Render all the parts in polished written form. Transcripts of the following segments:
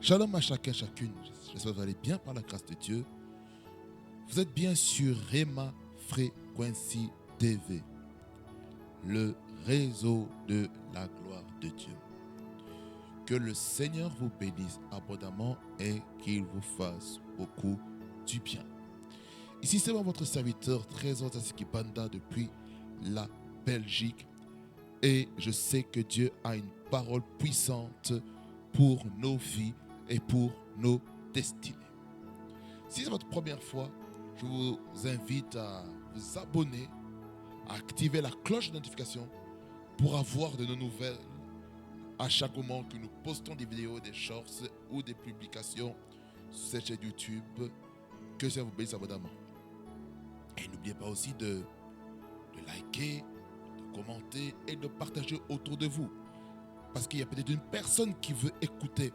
Shalom à chacun, chacune. J'espère que vous allez bien par la grâce de Dieu. Vous êtes bien sur Rema Frequency TV, le réseau de la gloire de Dieu. Que le Seigneur vous bénisse abondamment et qu'il vous fasse beaucoup du bien. Ici, c'est votre serviteur Trésor Tassikipanda depuis la Belgique. Et je sais que Dieu a une parole puissante pour nos vies et pour nos destinées. Si c'est votre première fois, je vous invite à vous abonner, à activer la cloche de notification pour avoir de nos nouvelles à chaque moment que nous postons des vidéos, des shorts ou des publications sur cette chaîne YouTube. Que ça vous bénisse abondamment. Et n'oubliez pas aussi de liker, de commenter et de partager autour de vous. Parce qu'il y a peut-être une personne qui veut écouter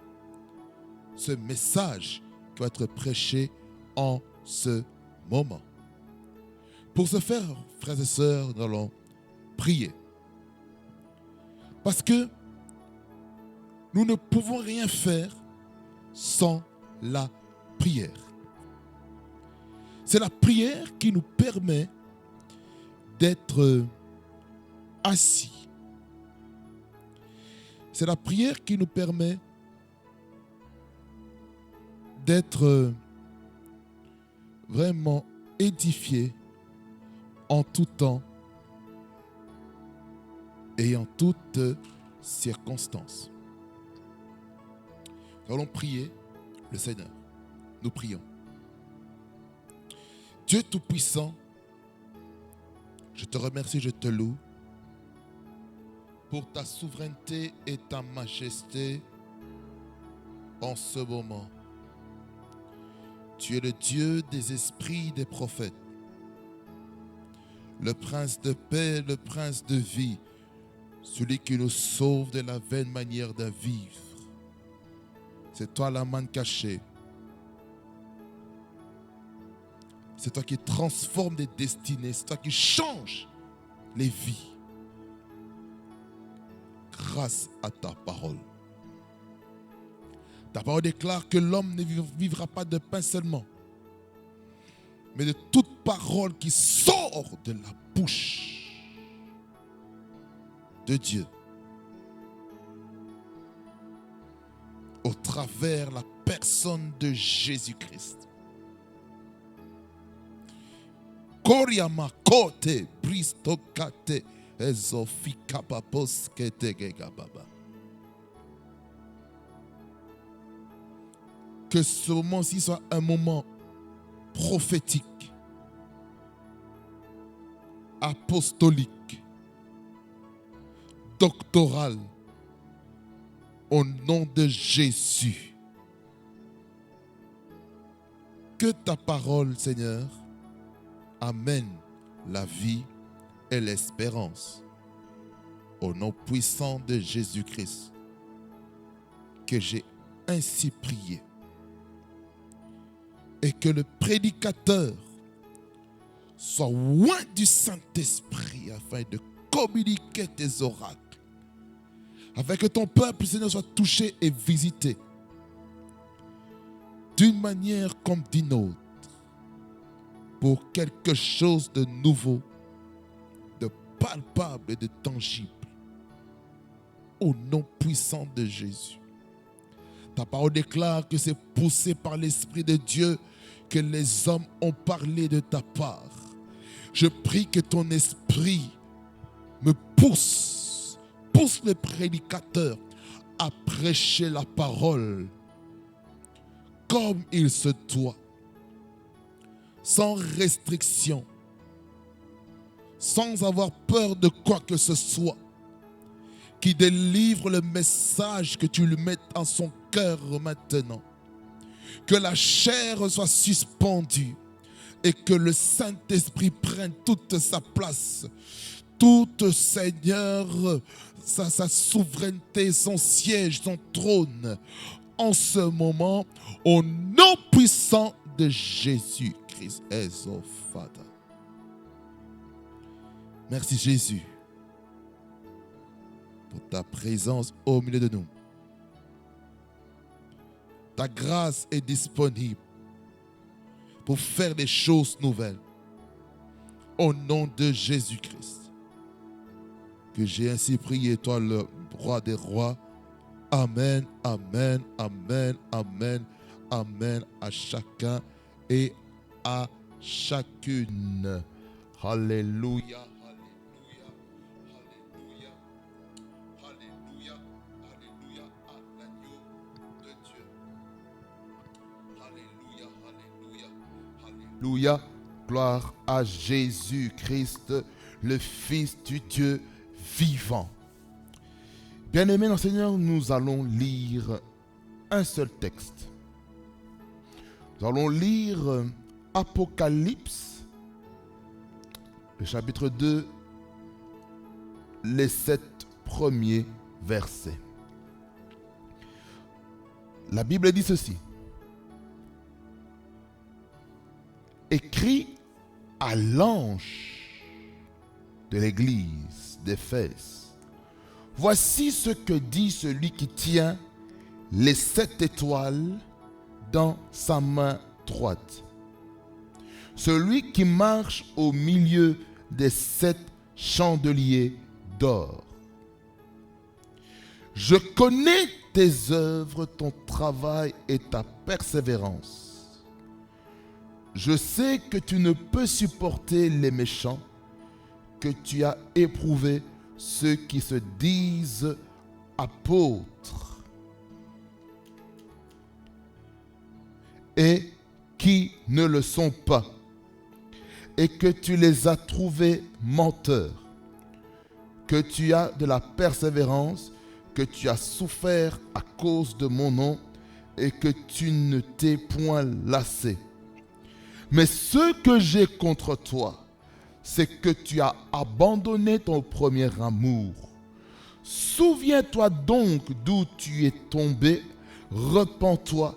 ce message qui va être prêché en ce moment. Pour ce faire, frères et sœurs, nous allons prier. Parce que nous ne pouvons rien faire sans la prière. C'est la prière qui nous permet d'être assis. C'est la prière qui nous permet d'être vraiment édifiés en tout temps et en toutes circonstances. Nous allons prier le Seigneur. Nous prions. Dieu Tout-Puissant, je te remercie, je te loue pour ta souveraineté et ta majesté en ce moment. Tu es le Dieu des esprits des prophètes, le prince de paix, le prince de vie, celui qui nous sauve de la vaine manière de vivre. C'est toi la manne cachée. C'est toi qui transforme des destinées, c'est toi qui change les vies grâce à ta parole. Ta parole déclare que l'homme ne vivra pas de pain seulement, mais de toute parole qui sort de la bouche de Dieu au travers la personne de Jésus-Christ. Koriama kote bristokate ezofikapaposkete gegababa. Que ce moment-ci soit un moment prophétique, apostolique, doctoral, au nom de Jésus. Que ta parole, Seigneur, amène la vie et l'espérance. Au nom puissant de Jésus-Christ, que j'ai ainsi prié. Et que le prédicateur soit loin du Saint-Esprit afin de communiquer tes oracles. Afin que ton peuple, Seigneur, soit touché et visité d'une manière comme d'une autre pour quelque chose de nouveau, de palpable et de tangible. Au nom puissant de Jésus. Ta parole déclare que c'est poussé par l'Esprit de Dieu que les hommes ont parlé de ta part. Je prie que ton esprit me pousse le prédicateur à prêcher la parole comme il se doit, sans restriction, sans avoir peur de quoi que ce soit, qui délivre le message que tu lui mets en son cœur maintenant. Que la chair soit suspendue et que le Saint-Esprit prenne toute sa place, toute, Seigneur, sa souveraineté, son siège, son trône, en ce moment, au nom puissant de Jésus-Christ. Merci Jésus pour ta présence au milieu de nous. Ta grâce est disponible pour faire des choses nouvelles. Au nom de Jésus-Christ. Que j'ai ainsi prié, toi le roi des rois. Amen, amen, amen, amen, amen à chacun et à chacune. Alléluia, alléluia, alléluia, alléluia, alléluia à l'agneau de Dieu. Alléluia, alléluia, alléluia. Gloire à Jésus-Christ, le Fils du Dieu vivant. Bien-aimés dans le Seigneur, nous allons lire un seul texte. Nous allons lire Apocalypse, le chapitre 2, les 7 premiers versets. La Bible dit ceci. Écrit à l'ange de l'église d'Éphèse. Voici ce que dit celui qui tient les 7 étoiles dans sa main droite. Celui qui marche au milieu des 7 chandeliers d'or. Je connais tes œuvres, ton travail et ta persévérance. Je sais que tu ne peux supporter les méchants, que tu as éprouvé ceux qui se disent apôtres et qui ne le sont pas, et que tu les as trouvés menteurs, que tu as de la persévérance, que tu as souffert à cause de mon nom et que tu ne t'es point lassé. Mais ce que j'ai contre toi, c'est que tu as abandonné ton premier amour. Souviens-toi donc d'où tu es tombé, repens-toi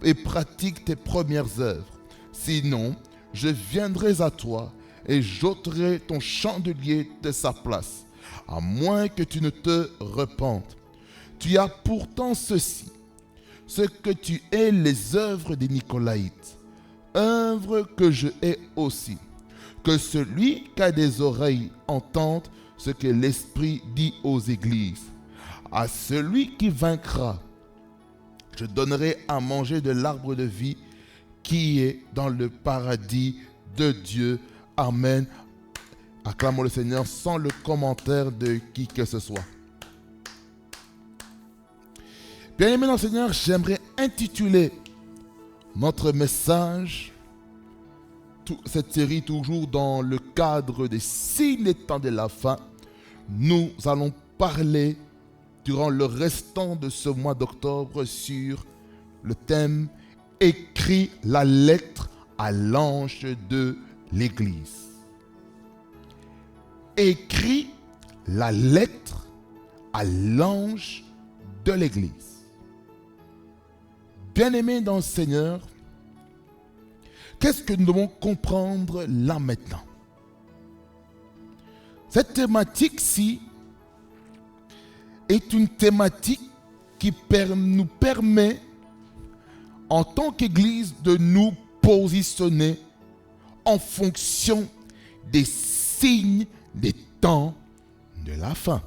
et pratique tes premières œuvres. Sinon, je viendrai à toi et j'ôterai ton chandelier de sa place, à moins que tu ne te repentes. Tu as pourtant ceci, ce que tu hais les œuvres des Nicolaïtes, œuvres que je hais aussi. Que celui qui a des oreilles entende ce que l'Esprit dit aux églises. À celui qui vaincra, je donnerai à manger de l'arbre de vie qui est dans le paradis de Dieu. Amen. Acclamons le Seigneur sans le commentaire de qui que ce soit. Bien-aimés dans le Seigneur, j'aimerais intituler notre message, cette série toujours dans le cadre des signes des temps de la fin. Nous allons parler durant le restant de ce mois d'octobre sur le thème « Écris la lettre à l'ange de l'Église ». Écris la lettre à l'ange de l'Église. Bien-aimés dans le Seigneur, qu'est-ce que nous devons comprendre là maintenant? Cette thématique-ci est une thématique qui nous permet, en tant qu'Église, de nous positionner en fonction des signes des temps de la fin.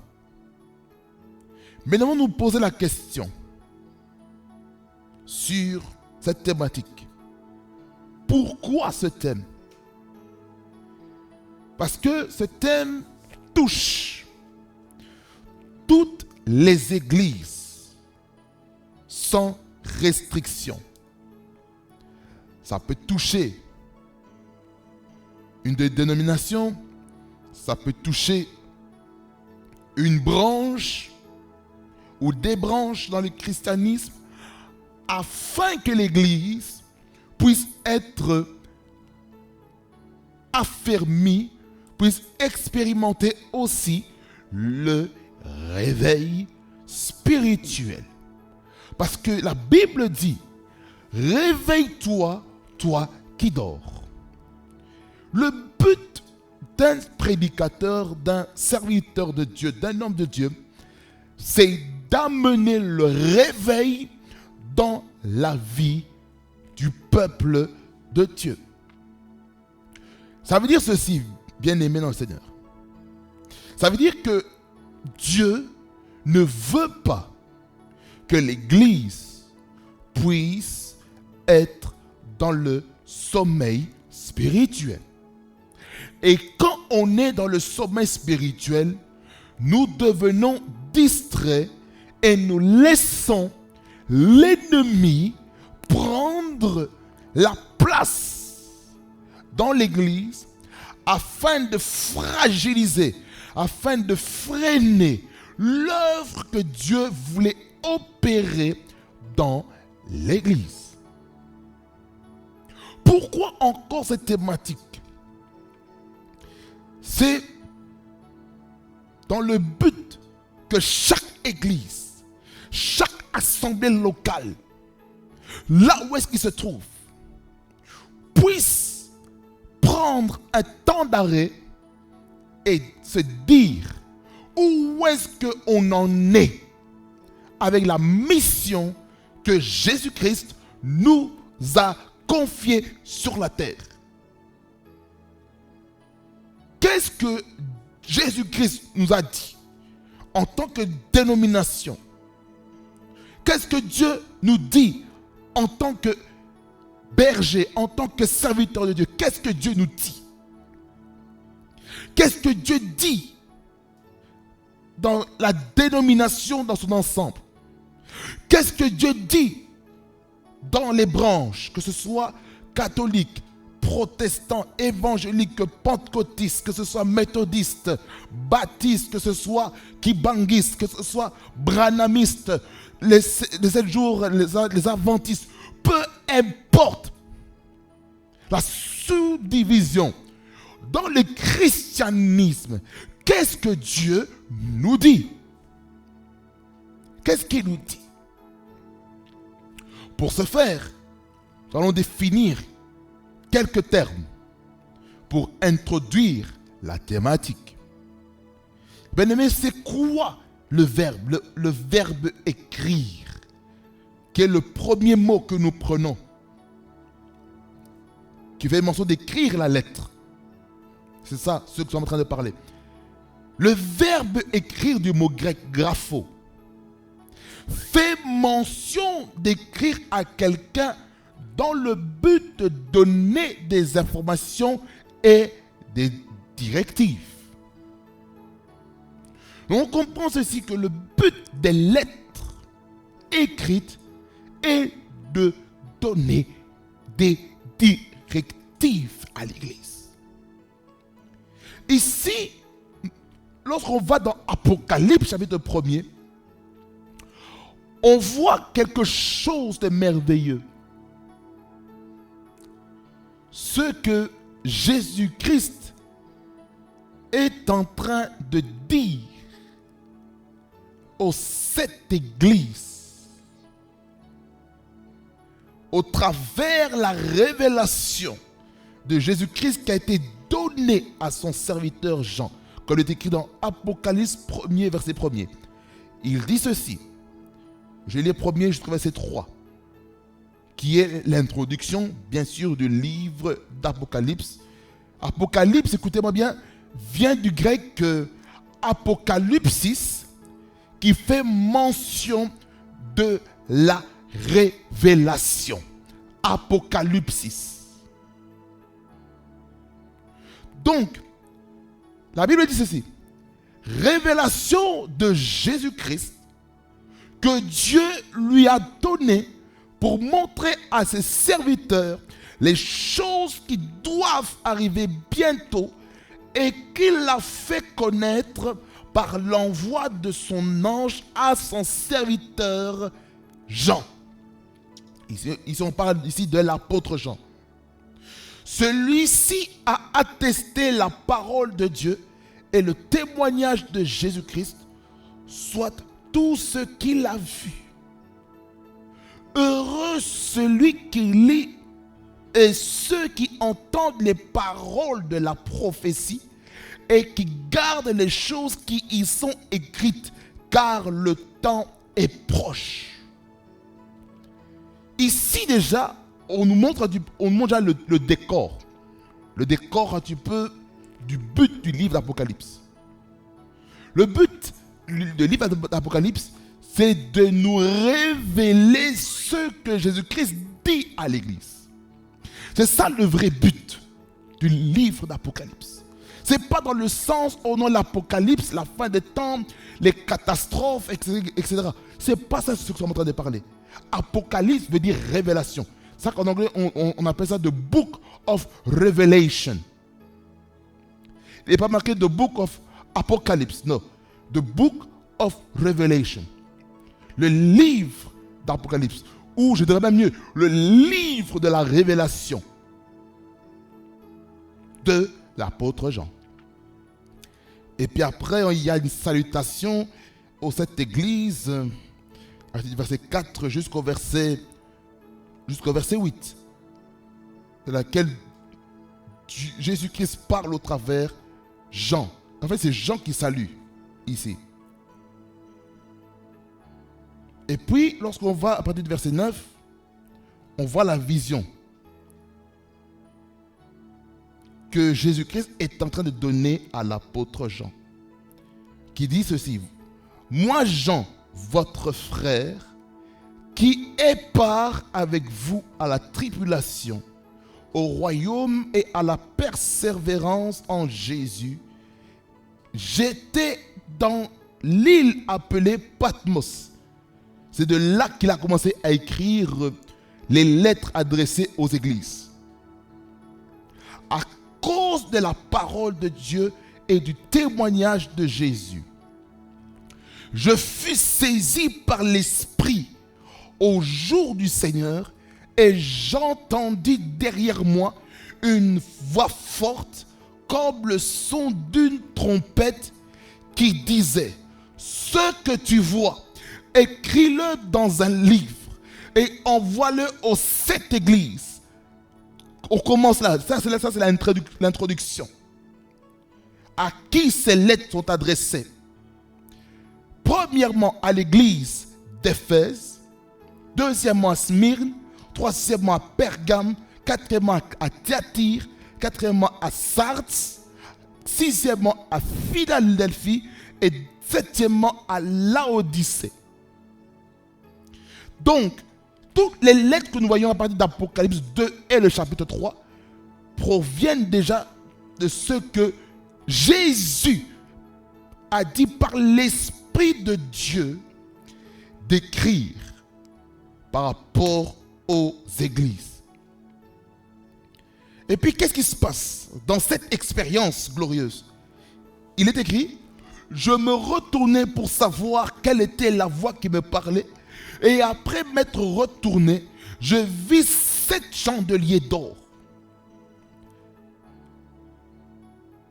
Mais nous allons nous poser la question sur cette thématique. Pourquoi ce thème? Parce que ce thème touche toutes les églises sans restriction. Ça peut toucher une des dénominations, ça peut toucher une branche ou des branches dans le christianisme, afin que l'Église puisse être affermie, puisse expérimenter aussi le réveil spirituel. Parce que la Bible dit, réveille-toi, toi qui dors. Le but d'un prédicateur, d'un serviteur de Dieu, d'un homme de Dieu, c'est d'amener le réveil dans la vie du peuple de Dieu. Ça veut dire ceci, bien-aimés dans le Seigneur. Ça veut dire que Dieu ne veut pas que l'Église puisse être dans le sommeil spirituel. Et quand on est dans le sommeil spirituel, nous devenons distraits et nous laissons l'ennemi prendre la place dans l'Église afin de fragiliser, afin de freiner l'œuvre que Dieu voulait opérer dans l'Église. Pourquoi encore cette thématique? C'est dans le but que chaque église, chaque assemblée locale, là où est-ce qu'il se trouve, puisse prendre un temps d'arrêt et se dire où est-ce qu'on en est avec la mission que Jésus-Christ nous a confiée sur la terre. Qu'est-ce que Jésus-Christ nous a dit en tant que dénomination? Qu'est-ce que Dieu nous dit en tant que berger, en tant que serviteur de Dieu? Qu'est-ce que Dieu nous dit? Qu'est-ce que Dieu dit dans la dénomination dans son ensemble? Qu'est-ce que Dieu dit dans les branches, que ce soit catholique, protestants, évangéliques, pentecôtistes, que ce soit méthodistes, baptistes, que ce soit kibanguistes, que ce soit branhamistes, les 7 jours, les adventistes, peu importe la sous-division dans le christianisme, qu'est-ce que Dieu nous dit? Qu'est-ce qu'il nous dit? Pour ce faire, nous allons définir quelques termes pour introduire la thématique. Bien-aimés, c'est quoi le verbe? Le verbe écrire, qui est le premier mot que nous prenons, qui fait mention d'écrire la lettre. C'est ça, ce que nous sommes en train de parler. Le verbe écrire du mot grec grapho fait mention d'écrire à quelqu'un dans le but de donner des informations et des directives. On comprend ceci, que le but des lettres écrites est de donner des directives à l'Église. Ici, lorsqu'on va dans Apocalypse chapitre 1er, on voit quelque chose de merveilleux. Ce que Jésus-Christ est en train de dire aux 7 églises, au travers la révélation de Jésus-Christ qui a été donnée à son serviteur Jean, comme il est écrit dans Apocalypse 1er, verset 1er. Il dit ceci, je lis le premier jusqu'au verset 3, qui est l'introduction, bien sûr, du livre d'Apocalypse. Apocalypse, écoutez-moi bien, vient du grec apocalypsis, qui fait mention de la révélation. Apocalypsis. Donc, la Bible dit ceci, révélation de Jésus-Christ que Dieu lui a donné pour montrer à ses serviteurs les choses qui doivent arriver bientôt et qu'il a fait connaître par l'envoi de son ange à son serviteur Jean. Ici on parle ici de l'apôtre Jean. Celui-ci a attesté la parole de Dieu et le témoignage de Jésus-Christ, soit tout ce qu'il a vu. Heureux celui qui lit et ceux qui entendent les paroles de la prophétie et qui gardent les choses qui y sont écrites, car le temps est proche. Ici déjà, on nous montre déjà le décor. Le décor un petit peu du but du livre d'Apocalypse. Le but du livre d'Apocalypse, c'est de nous révéler ce que Jésus-Christ dit à l'Église. C'est ça le vrai but du livre d'Apocalypse. Ce n'est pas dans le sens au nom de l'Apocalypse, la fin des temps, les catastrophes, etc. Ce n'est pas ça ce que nous sommes en train de parler. Apocalypse veut dire révélation. C'est ça qu'en anglais, on appelle ça the book of revelation. Il n'est pas marqué the book of Apocalypse, non. The book of revelation. Le livre d'Apocalypse, ou je dirais même mieux, le livre de la révélation de l'apôtre Jean. Et puis après, il y a une salutation à cette église, verset 4 jusqu'au verset 8, de laquelle Jésus-Christ parle au travers Jean. En fait, c'est Jean qui salue ici. Et puis, lorsqu'on va à partir du verset 9, on voit la vision que Jésus-Christ est en train de donner à l'apôtre Jean, qui dit ceci: moi, Jean, votre frère, qui est part avec vous à la tribulation, au royaume et à la persévérance en Jésus, j'étais dans l'île appelée Patmos. C'est de là qu'il a commencé à écrire les lettres adressées aux églises. À cause de la parole de Dieu et du témoignage de Jésus, je fus saisi par l'Esprit au jour du Seigneur et j'entendis derrière moi une voix forte comme le son d'une trompette qui disait: ce que tu vois, écris-le dans un livre et envoie-le aux 7 églises. On commence là, ça c'est l'introduction. À qui ces lettres sont adressées? Premièrement à l'église d'Éphèse, deuxièmement à Smyrne, troisièmement à Pergame, quatrièmement à Thyatire, quatrièmement à Sardes, sixièmement à Philadelphie et septièmement à Laodicée. Donc, toutes les lettres que nous voyons à partir d'Apocalypse 2 et le chapitre 3 proviennent déjà de ce que Jésus a dit par l'Esprit de Dieu d'écrire par rapport aux églises. Et puis, qu'est-ce qui se passe dans cette expérience glorieuse? Il est écrit: je me retournai pour savoir quelle était la voix qui me parlait. Et après m'être retourné, je vis 7 chandeliers d'or.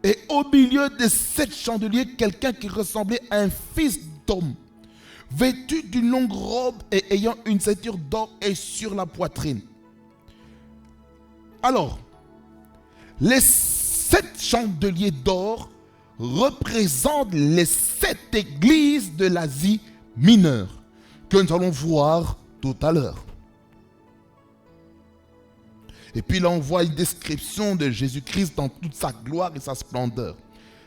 Et au milieu de 7 chandeliers, quelqu'un qui ressemblait à un fils d'homme, vêtu d'une longue robe et ayant une ceinture d'or et sur la poitrine. Alors, les 7 chandeliers d'or représentent les 7 églises de l'Asie mineure, que nous allons voir tout à l'heure. Et puis là, on voit une description de Jésus-Christ dans toute sa gloire et sa splendeur.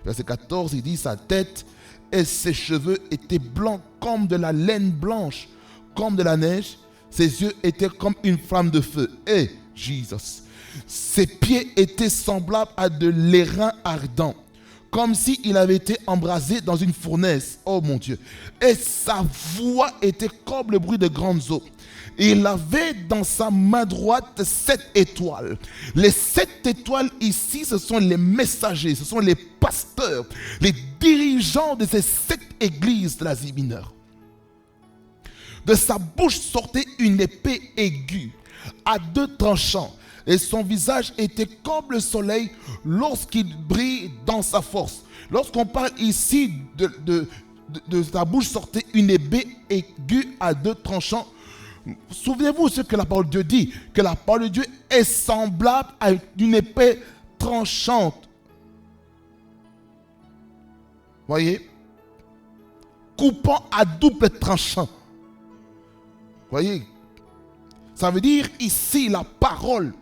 Verset 14, il dit: sa tête et ses cheveux étaient blancs comme de la laine blanche, comme de la neige. Ses yeux étaient comme une flamme de feu. Et Jésus, ses pieds étaient semblables à de l'airain ardent, comme s'il avait été embrasé dans une fournaise. Oh mon Dieu. Et sa voix était comme le bruit de grandes eaux. Il avait dans sa main droite 7 étoiles. Les 7 étoiles ici, ce sont les messagers, ce sont les pasteurs, les dirigeants de ces 7 églises de l'Asie mineure. De sa bouche sortait une épée aiguë à 2 tranchants. Et son visage était comme le soleil lorsqu'il brille dans sa force. Lorsqu'on parle ici de sa bouche sortait une épée aiguë à 2 tranchants, souvenez-vous ce que la parole de Dieu dit, que la parole de Dieu est semblable à une épée tranchante. Voyez? Coupant à double tranchant. Voyez? Ça veut dire ici la parole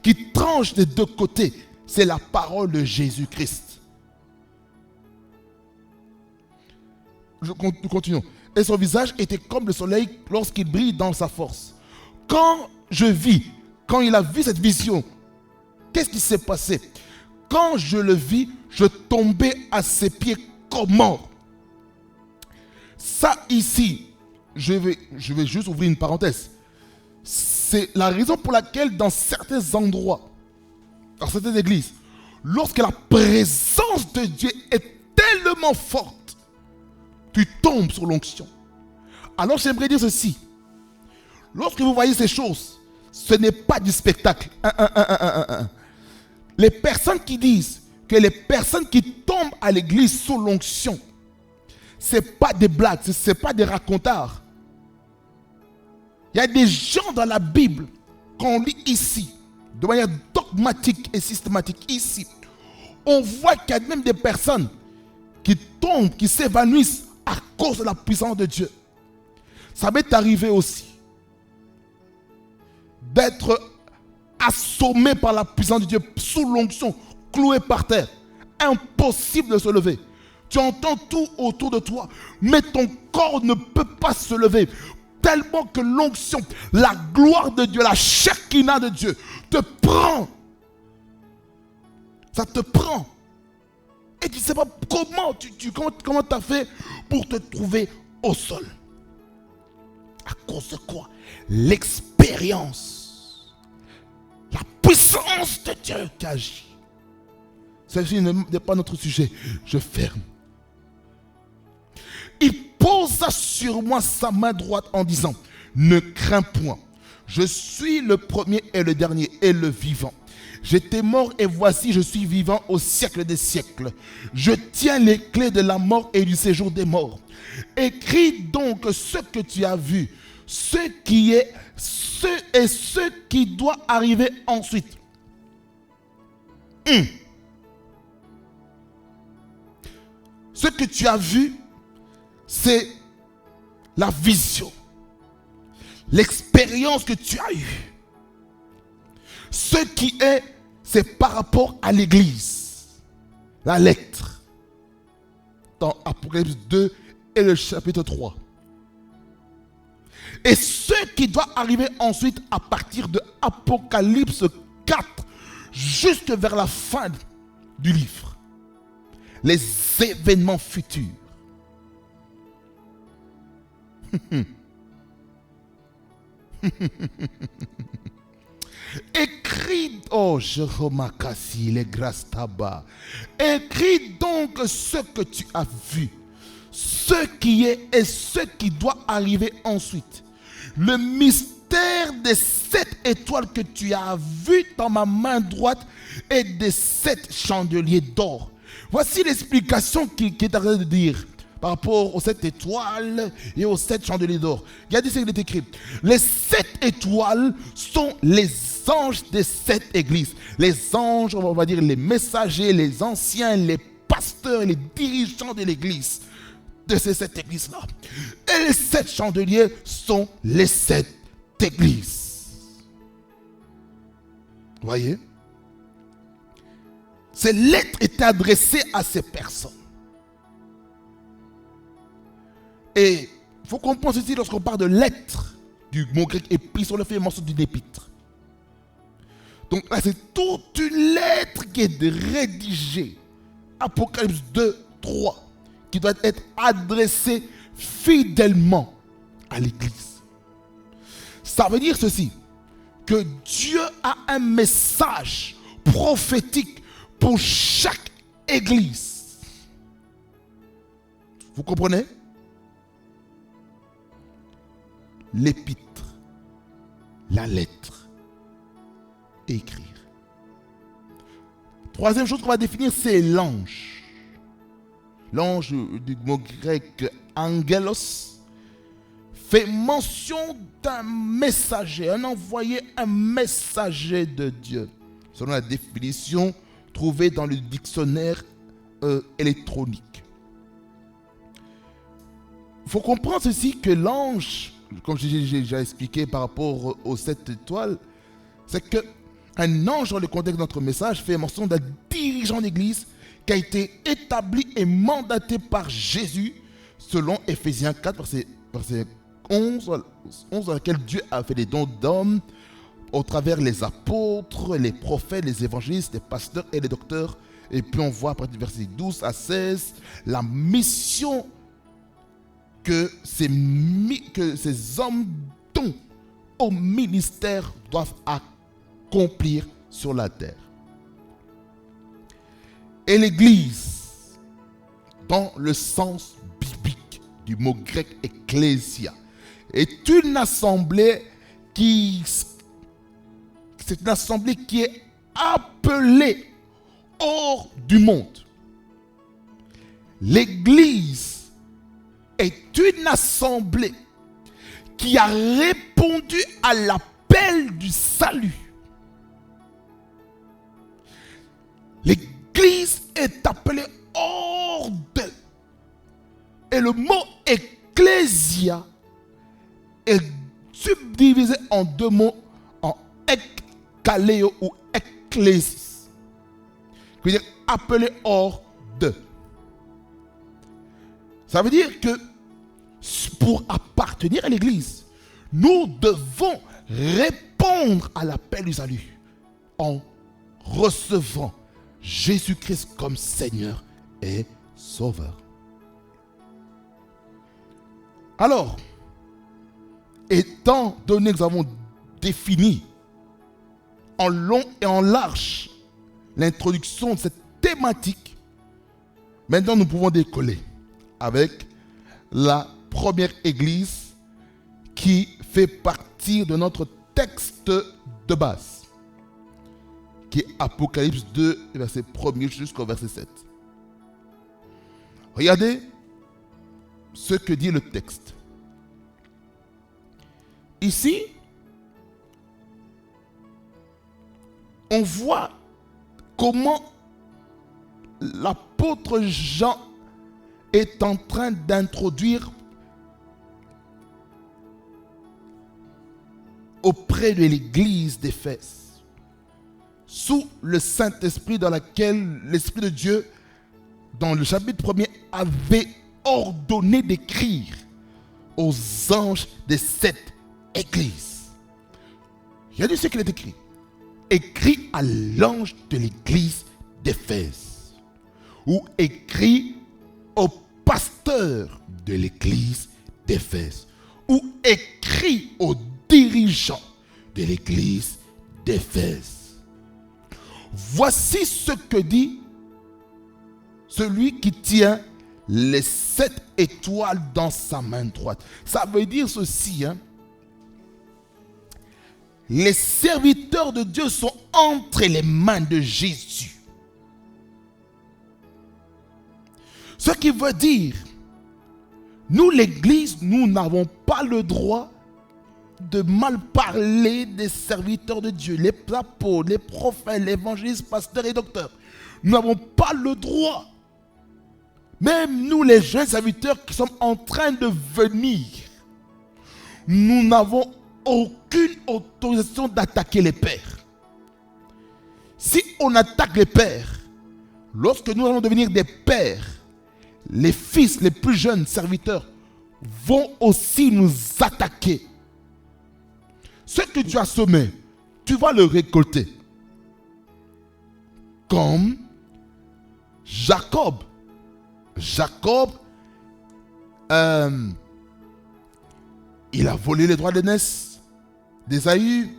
qui tranche des deux côtés, c'est la parole de Jésus-Christ. Nous continuons. Et son visage était comme le soleil lorsqu'il brille dans sa force. Quand il a vu cette vision, qu'est-ce qui s'est passé? Quand je le vis, je tombais à ses pieds comme mort. Ça ici, je vais juste ouvrir une parenthèse. C'est la raison pour laquelle dans certains endroits, dans certaines églises, lorsque la présence de Dieu est tellement forte, tu tombes sur l'onction. Alors j'aimerais dire ceci. Lorsque vous voyez ces choses, ce n'est pas du spectacle. Les personnes qui disent que les personnes qui tombent à l'église sous l'onction, ce n'est pas des blagues, ce n'est pas des racontards. Il y a des gens dans la Bible qu'on lit ici, de manière dogmatique et systématique ici. On voit qu'il y a même des personnes qui tombent, qui s'évanouissent à cause de la puissance de Dieu. Ça m'est arrivé aussi d'être assommé par la puissance de Dieu, sous l'onction, cloué par terre. Impossible de se lever. Tu entends tout autour de toi, mais ton corps ne peut pas se lever. Tellement que l'onction, la gloire de Dieu, la shekinah de Dieu te prend. Ça te prend. Et tu ne sais pas comment tu as fait pour te trouver au sol. À cause de quoi? L'expérience. La puissance de Dieu qui agit. Ceci n'est pas notre sujet. Je ferme. Il posa sur moi sa main droite en disant: ne crains point. Je suis le premier et le dernier et le vivant. J'étais mort et voici je suis vivant au siècle des siècles. Je tiens les clés de la mort et du séjour des morts. Écris donc ce que tu as vu, ce qui doit arriver ensuite. Ce que tu as vu, c'est la vision, l'expérience que tu as eue. Ce qui est, c'est par rapport à l'église, la lettre, dans Apocalypse 2 et le chapitre 3. Et ce qui doit arriver ensuite à partir de Apocalypse 4, jusque vers la fin du livre. Les événements futurs. Écris, oh Jéhomakassi, les grâces tabac. Écris donc ce que tu as vu, ce qui est et ce qui doit arriver ensuite. Le mystère des 7 étoiles que tu as vu dans ma main droite et des 7 chandeliers d'or. Voici l'explication qui est en train de dire par rapport aux 7 étoiles et aux 7 chandeliers d'or. Regardez ce qu'il est écrit. Les 7 étoiles sont les anges des 7 églises. Les anges, on va dire les messagers, les anciens, les pasteurs, les dirigeants de l'église, de ces 7 églises-là. Et les 7 chandeliers sont les 7 églises. Vous voyez? Ces lettres étaient adressées à ces personnes. Et il faut comprendre ceci lorsqu'on parle de lettres, du mot grec épître, on le fait mention d'une épître. Donc là, c'est toute une lettre qui est rédigée. Apocalypse 2, 3, qui doit être adressée fidèlement à l'église. Ça veut dire ceci, que Dieu a un message prophétique pour chaque église. Vous comprenez? L'épître, la lettre, écrire. Troisième chose qu'on va définir, c'est l'ange. L'ange du mot grec angelos fait mention d'un messager, un envoyé, un messager de Dieu, selon la définition trouvée dans le dictionnaire électronique. Il faut comprendre ceci, que l'ange, comme j'ai déjà expliqué par rapport aux 7 étoiles, c'est qu'un ange, dans le contexte de notre message, fait mention d'un dirigeant d'église qui a été établi et mandaté par Jésus, selon Éphésiens 4, verset 11, dans lequel Dieu a fait des dons d'hommes au travers les apôtres, les prophètes, les évangélistes, les pasteurs et les docteurs. Et puis on voit à partir du verset 12 à 16 la mission que ces hommes dont au ministère doivent accomplir sur la terre. Et l'Église, dans le sens biblique du mot grec ecclésia, est une assemblée qui est appelée hors du monde. L'Église est une assemblée qui a répondu à l'appel du salut. L'Église est appelée hors d'elle. Et le mot ecclésia est subdivisé en 2 mots, en ekkaleo ou ecclésis, qui veut dire appelé hors de. Ça veut dire que pour appartenir à l'Église, nous devons répondre à l'appel du salut en recevant Jésus-Christ comme Seigneur et Sauveur. Alors, étant donné que nous avons défini en long et en large l'introduction de cette thématique, maintenant nous pouvons décoller avec la première église qui fait partie de notre texte de base, qui est Apocalypse 2, verset 1er jusqu'au verset 7. Regardez ce que dit le texte. Ici, on voit comment l'apôtre Jean est en train d'introduire auprès de l'église d'Éphèse, sous le Saint-Esprit dans lequel l'Esprit de Dieu, dans le chapitre 1er, avait ordonné d'écrire aux anges de cette église. Regardez ce qu'il est écrit. Écrit à l'ange de l'église d'Éphèse, ou écrit au pasteur de l'église d'Éphèse, ou écrit aux dirigeants de l'église d'Éphèse. Voici ce que dit celui qui tient les 7 étoiles dans sa main droite. Ça veut dire ceci, les serviteurs de Dieu sont entre les mains de Jésus. Ce qui veut dire, nous l'église, nous n'avons pas le droit de mal parler des serviteurs de Dieu, les apôtres, les prophètes, les évangélistes, pasteurs et docteurs. Nous n'avons pas le droit. Même nous, les jeunes serviteurs qui sommes en train de venir, nous n'avons aucune autorisation d'attaquer les pères. Si on attaque les pères, lorsque nous allons devenir des pères, les fils, les plus jeunes serviteurs vont aussi nous attaquer. Ce que tu as semé, tu vas le récolter. Comme Jacob. Jacob, il a volé les droits d'aînesse d'Ésaü,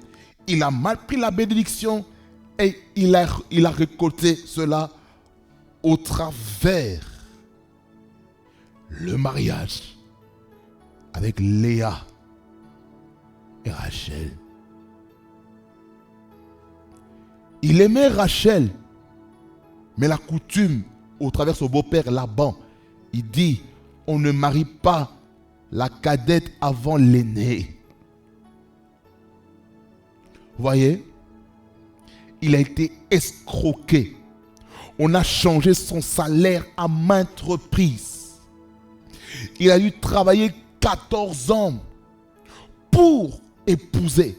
il a mal pris la bénédiction et il a récolté cela au travers le mariage avec Léa et Rachel. Il aimait Rachel, mais la coutume au travers de son beau-père Laban, il dit, on ne marie pas la cadette avant l'aînée. Vous voyez, il a été escroqué. On a changé son salaire à maintes reprises. Il a dû travailler 14 ans pour épouser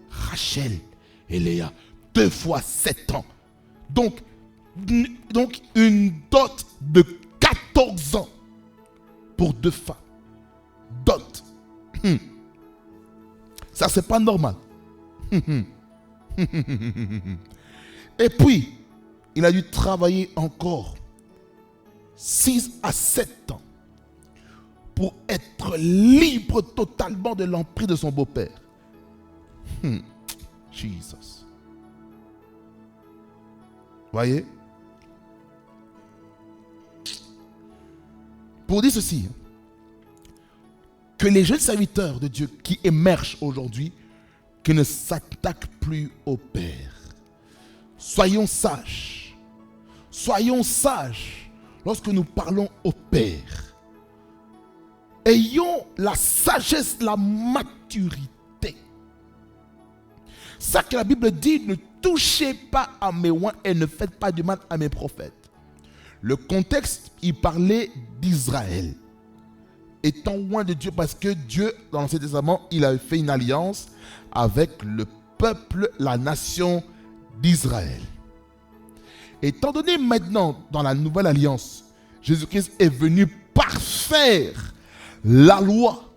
Rachel et Léa 2 fois 7 ans. Donc une dot de 14 ans pour 2 femmes. Dot. Ça, c'est pas normal. Et puis, il a dû travailler encore 6 à 7 ans pour être libre totalement de l'emprise de son beau-père. Jesus. Voyez? Pour dire ceci, que les jeunes serviteurs de Dieu qui émergent aujourd'hui, qui ne s'attaquent plus au Père. Soyons sages. Soyons sages lorsque nous parlons au Père. Ayons la sagesse, la maturité. Ça que la Bible dit, ne touchez pas à mes oins et ne faites pas du mal à mes prophètes. Le contexte, il parlait d'Israël. Étant loin de Dieu, parce que Dieu, dans l'Ancien Testament, il avait fait une alliance avec le peuple, la nation d'Israël. Étant donné maintenant, dans la nouvelle alliance, Jésus-Christ est venu parfaire la loi.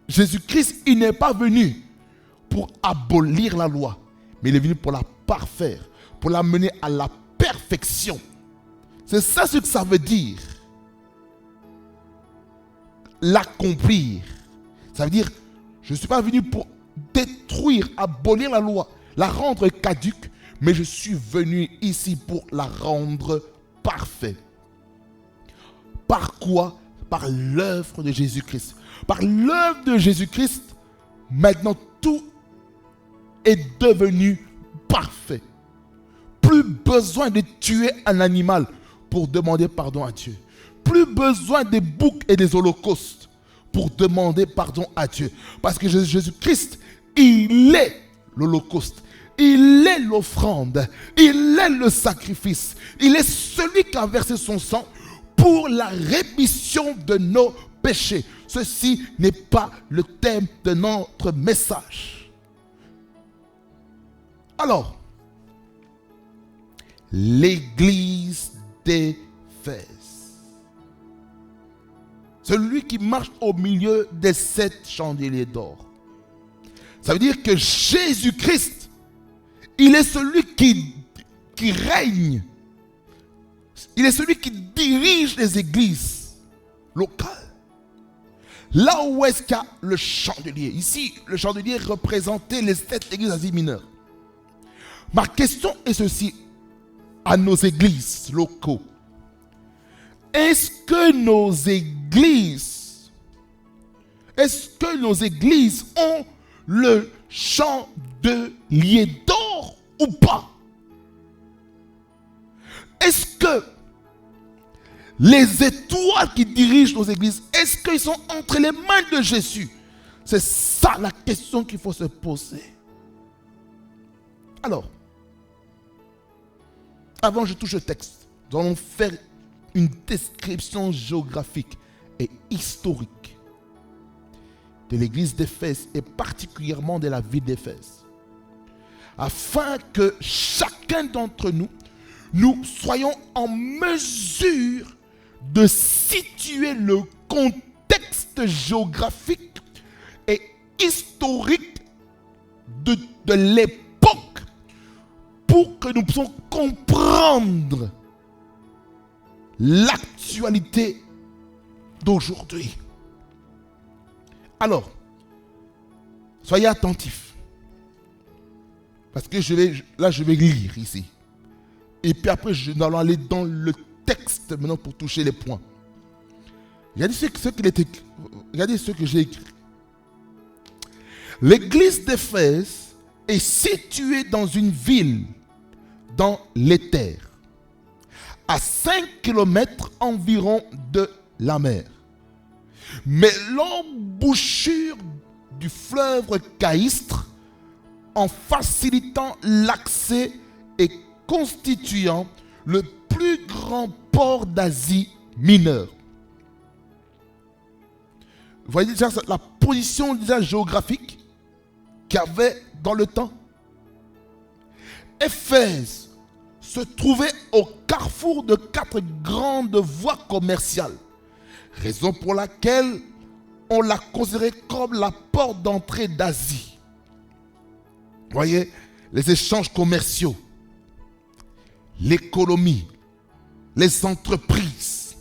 Jésus-Christ, il n'est pas venu pour abolir la loi, mais il est venu pour la parfaire, pour la mener à la perfection. C'est ça ce que ça veut dire. L'accomplir. Ça veut dire, je ne suis pas venu pour détruire, abolir la loi, la rendre caduque, mais je suis venu ici pour la rendre parfaite. Par quoi? Par l'œuvre de Jésus-Christ. Par l'œuvre de Jésus-Christ, maintenant tout est devenu parfait. Plus besoin de tuer un animal pour demander pardon à Dieu. Plus besoin des boucs et des holocaustes pour demander pardon à Dieu. Parce que Jésus-Christ, il est l'holocauste. Il est l'offrande. Il est le sacrifice. Il est celui qui a versé son sang pour la rémission de nos péchés. Ceci n'est pas le thème de notre message. Alors, l'église d'Éphèse. Celui qui marche au milieu des 7 chandeliers d'or. Ça veut dire que Jésus-Christ, il est celui qui règne. Il est celui qui dirige les églises locales. Là où est-ce qu'il y a le chandelier? Ici, le chandelier représentait les 7 églises d'Asie mineure. Ma question est ceci à nos églises locaux. Est-ce que nos églises ont le chandelier d'or ou pas? Est-ce que les étoiles qui dirigent nos églises, est-ce qu'ils sont entre les mains de Jésus? C'est ça la question qu'il faut se poser. Alors, avant que je touche le texte, nous allons faire une description géographique et historique de l'église d'Éphèse et particulièrement de la ville d'Éphèse, afin que chacun d'entre nous, nous soyons en mesure de situer le contexte géographique et historique de l'époque pour que nous puissions comprendre l'actualité d'aujourd'hui. Alors, soyez attentifs. Parce que je vais lire ici. Et puis après, nous allons aller dans le texte maintenant pour toucher les points. Regardez ce que j'ai écrit. L'église d'Éphèse est située dans une ville dans l'Éther, à 5 km environ de la mer. Mais l'embouchure du fleuve Caïstre, en facilitant l'accès et constituant le plus grand port d'Asie mineure. Vous voyez déjà la position déjà géographique qu'il y avait dans le temps. Éphèse se trouvait au carrefour de 4 grandes voies commerciales, raison pour laquelle on l'a considérée comme la porte d'entrée d'Asie. Vous voyez, les échanges commerciaux, l'économie, les entreprises,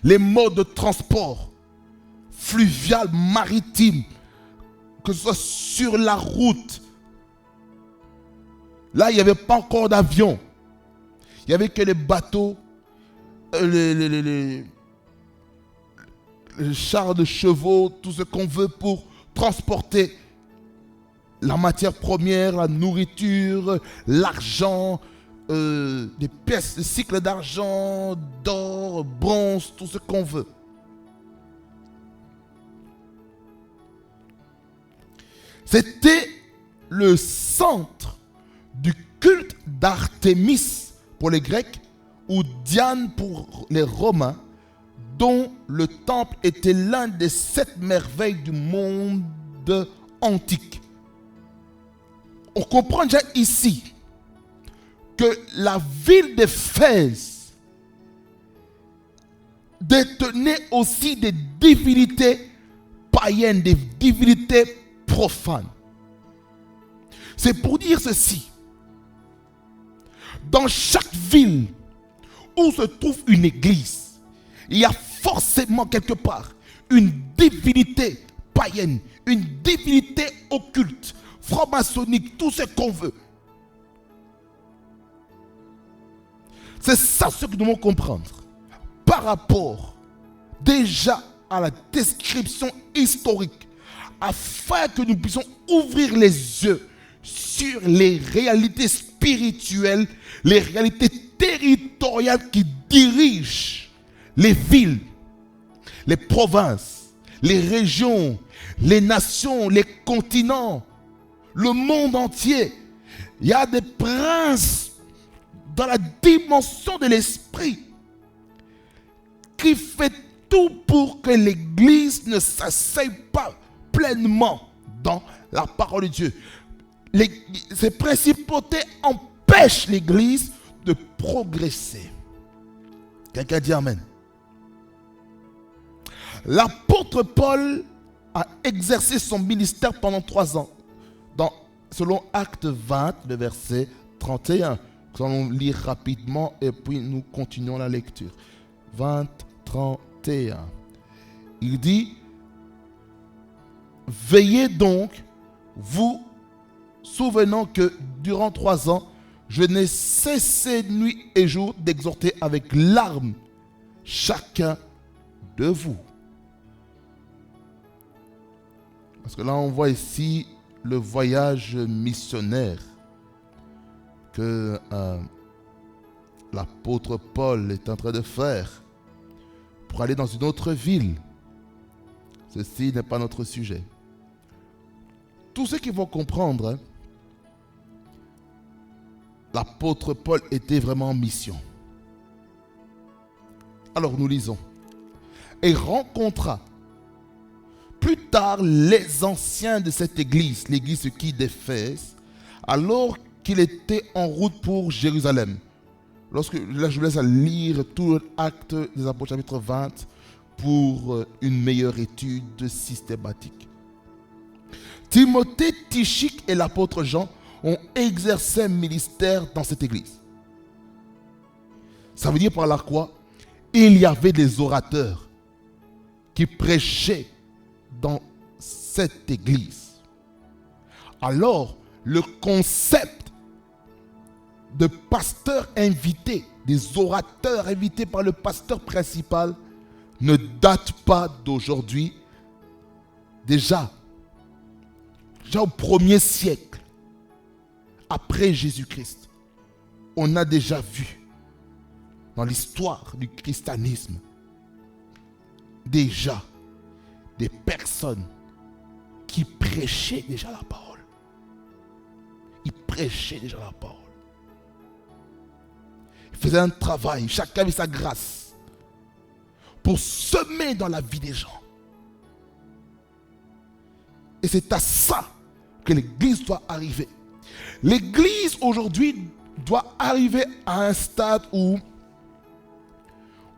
les modes de transport fluvial, maritime, que ce soit sur la route. Là, il n'y avait pas encore d'avion. Il n'y avait que les bateaux, les chars de chevaux, tout ce qu'on veut pour transporter la matière première, la nourriture, l'argent, des pièces, des cycles d'argent, d'or, bronze, tout ce qu'on veut. C'était le centre du culte d'Artémis pour les Grecs ou Diane pour les Romains, dont le temple était l'un des 7 merveilles du monde antique. On comprend déjà ici que la ville d'Éphèse détenait aussi des divinités païennes, des divinités profanes. C'est pour dire ceci. Dans chaque ville où se trouve une église, il y a forcément quelque part une divinité païenne, une divinité occulte, franc-maçonnique, tout ce qu'on veut. C'est ça ce que nous devons comprendre par rapport déjà à la description historique, afin que nous puissions ouvrir les yeux sur les réalités spirituelles, les réalités territoriales qui dirigent les villes, les provinces, les régions, les nations, les continents, le monde entier. Il y a des princes dans la dimension de l'esprit qui fait tout pour que l'Église ne s'asseye pas pleinement dans la parole de Dieu. Ces principautés empêchent l'Église de progresser. Quelqu'un dit Amen. L'apôtre Paul a exercé son ministère pendant 3 ans. Selon Actes 20, le verset 31. Nous allons lire rapidement et puis nous continuons la lecture. 20, 31. Il dit: veillez donc, vous souvenant que durant 3 ans, je n'ai cessé nuit et jour d'exhorter avec larmes chacun de vous. Parce que là, on voit ici le voyage missionnaire que l'apôtre Paul est en train de faire pour aller dans une autre ville. Ceci n'est pas notre sujet. Tous ceux qui vont comprendre, l'apôtre Paul était vraiment en mission. Alors nous lisons. Et rencontra plus tard les anciens de cette église, l'église qui d'Éphèse, alors qu'il était en route pour Jérusalem. Là, je vous laisse lire tout l'acte des apôtres chapitre 20 pour une meilleure étude systématique. Timothée, Tychique et l'apôtre Jean ont exercé un ministère dans cette église. Ça veut dire par là quoi? Il y avait des orateurs qui prêchaient dans cette église. Alors, le concept de pasteur invité, des orateurs invités par le pasteur principal, ne date pas d'aujourd'hui. Déjà au 1er siècle, après Jésus-Christ, on a déjà vu dans l'histoire du christianisme déjà des personnes qui prêchaient déjà la parole. Ils prêchaient déjà la parole. Ils faisaient un travail, chacun avait sa grâce pour semer dans la vie des gens. Et c'est à ça que l'Église doit arriver. L'Église aujourd'hui doit arriver à un stade où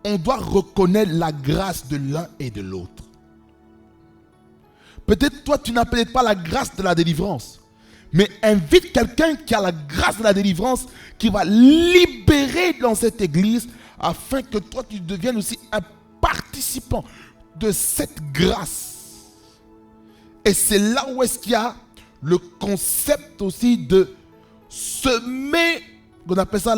on doit reconnaître la grâce de l'un et de l'autre. Peut-être toi, tu n'as peut-être pas la grâce de la délivrance. Mais invite quelqu'un qui a la grâce de la délivrance, qui va libérer dans cette église, afin que toi, tu deviennes aussi un participant de cette grâce. Et c'est là où est-ce qu'il y a le concept aussi de semer, on appelle ça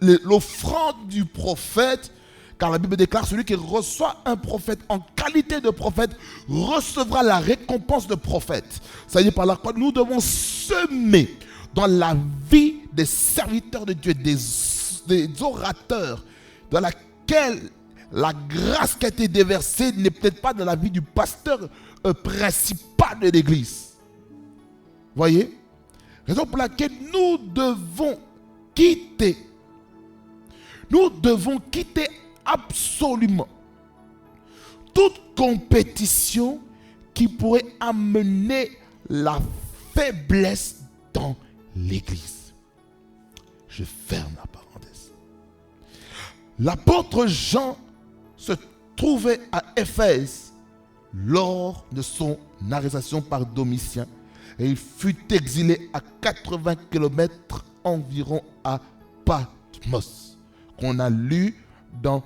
l'offrande du prophète. Car la Bible déclare, celui qui reçoit un prophète en qualité de prophète recevra la récompense de prophète. C'est-à-dire par là quoi nous devons semer dans la vie des serviteurs de Dieu, des orateurs, dans laquelle la grâce qui a été déversée n'est peut-être pas dans la vie du pasteur principal de l'église. Voyez? Raison pour laquelle nous devons quitter absolument toute compétition qui pourrait amener la faiblesse dans l'église. Je ferme la parenthèse. L'apôtre Jean se trouvait à Éphèse lors de son arrestation par Domitien et il fut exilé à 80 km environ à Patmos, qu'on a lu dans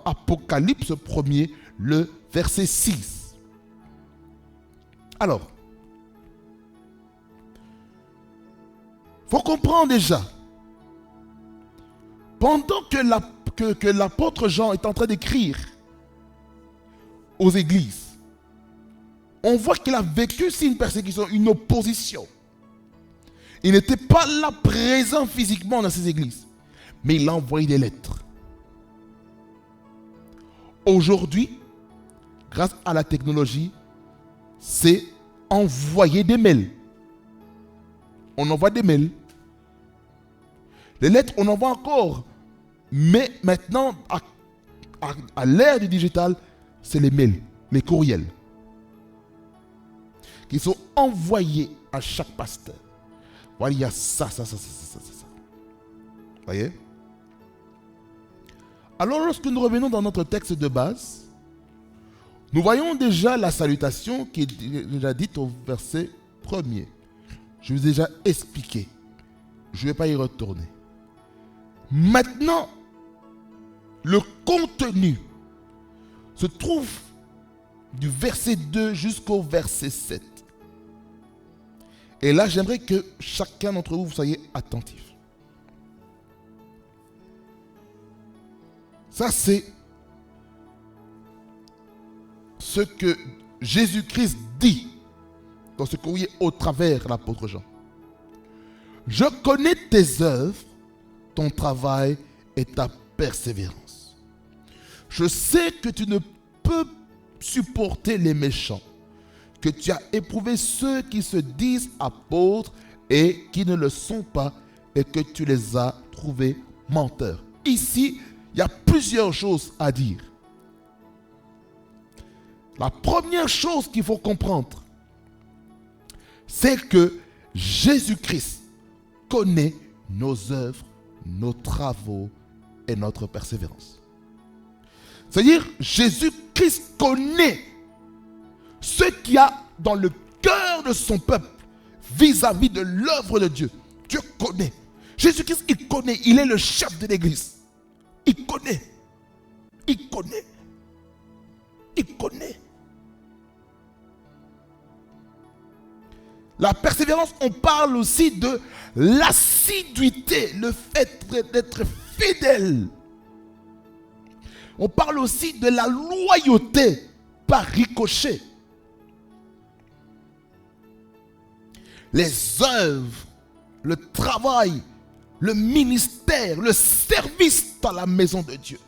Apocalypse 1er, le verset 6. Alors, il faut comprendre déjà, pendant que l'apôtre Jean est en train d'écrire aux églises, on voit qu'il a vécu une persécution, une opposition. Il n'était pas là présent physiquement dans ces églises, mais il a envoyé des lettres. Aujourd'hui, grâce à la technologie, c'est envoyer des mails. On envoie des mails. Les lettres, on envoie encore. Mais maintenant, à l'ère du digital, c'est les mails, les courriels, qui sont envoyés à chaque pasteur. Voilà, il y a ça. Voyez? Alors, lorsque nous revenons dans notre texte de base, nous voyons déjà la salutation qui est déjà dite au verset 1er. Je vous ai déjà expliqué. Je ne vais pas y retourner. Maintenant, le contenu se trouve du verset 2 jusqu'au verset 7. Et là, j'aimerais que chacun d'entre vous soyez attentif. Ça, c'est ce que Jésus-Christ dit dans ce courrier au travers l'apôtre Jean. Je connais tes œuvres, ton travail et ta persévérance. Je sais que tu ne peux supporter les méchants, que tu as éprouvé ceux qui se disent apôtres et qui ne le sont pas, et que tu les as trouvés menteurs. Ici, il y a plusieurs choses à dire. La première chose qu'il faut comprendre, c'est que Jésus-Christ connaît nos œuvres, nos travaux et notre persévérance. C'est-à-dire, Jésus-Christ connaît ce qu'il y a dans le cœur de son peuple vis-à-vis de l'œuvre de Dieu. Dieu connaît. Jésus-Christ, il connaît. Il est le chef de l'église. Il connaît. Il connaît. Il connaît. La persévérance, on parle aussi de l'assiduité, le fait d'être fidèle. On parle aussi de la loyauté par ricochet. Les œuvres, le travail, le ministère, le service dans la maison de Dieu.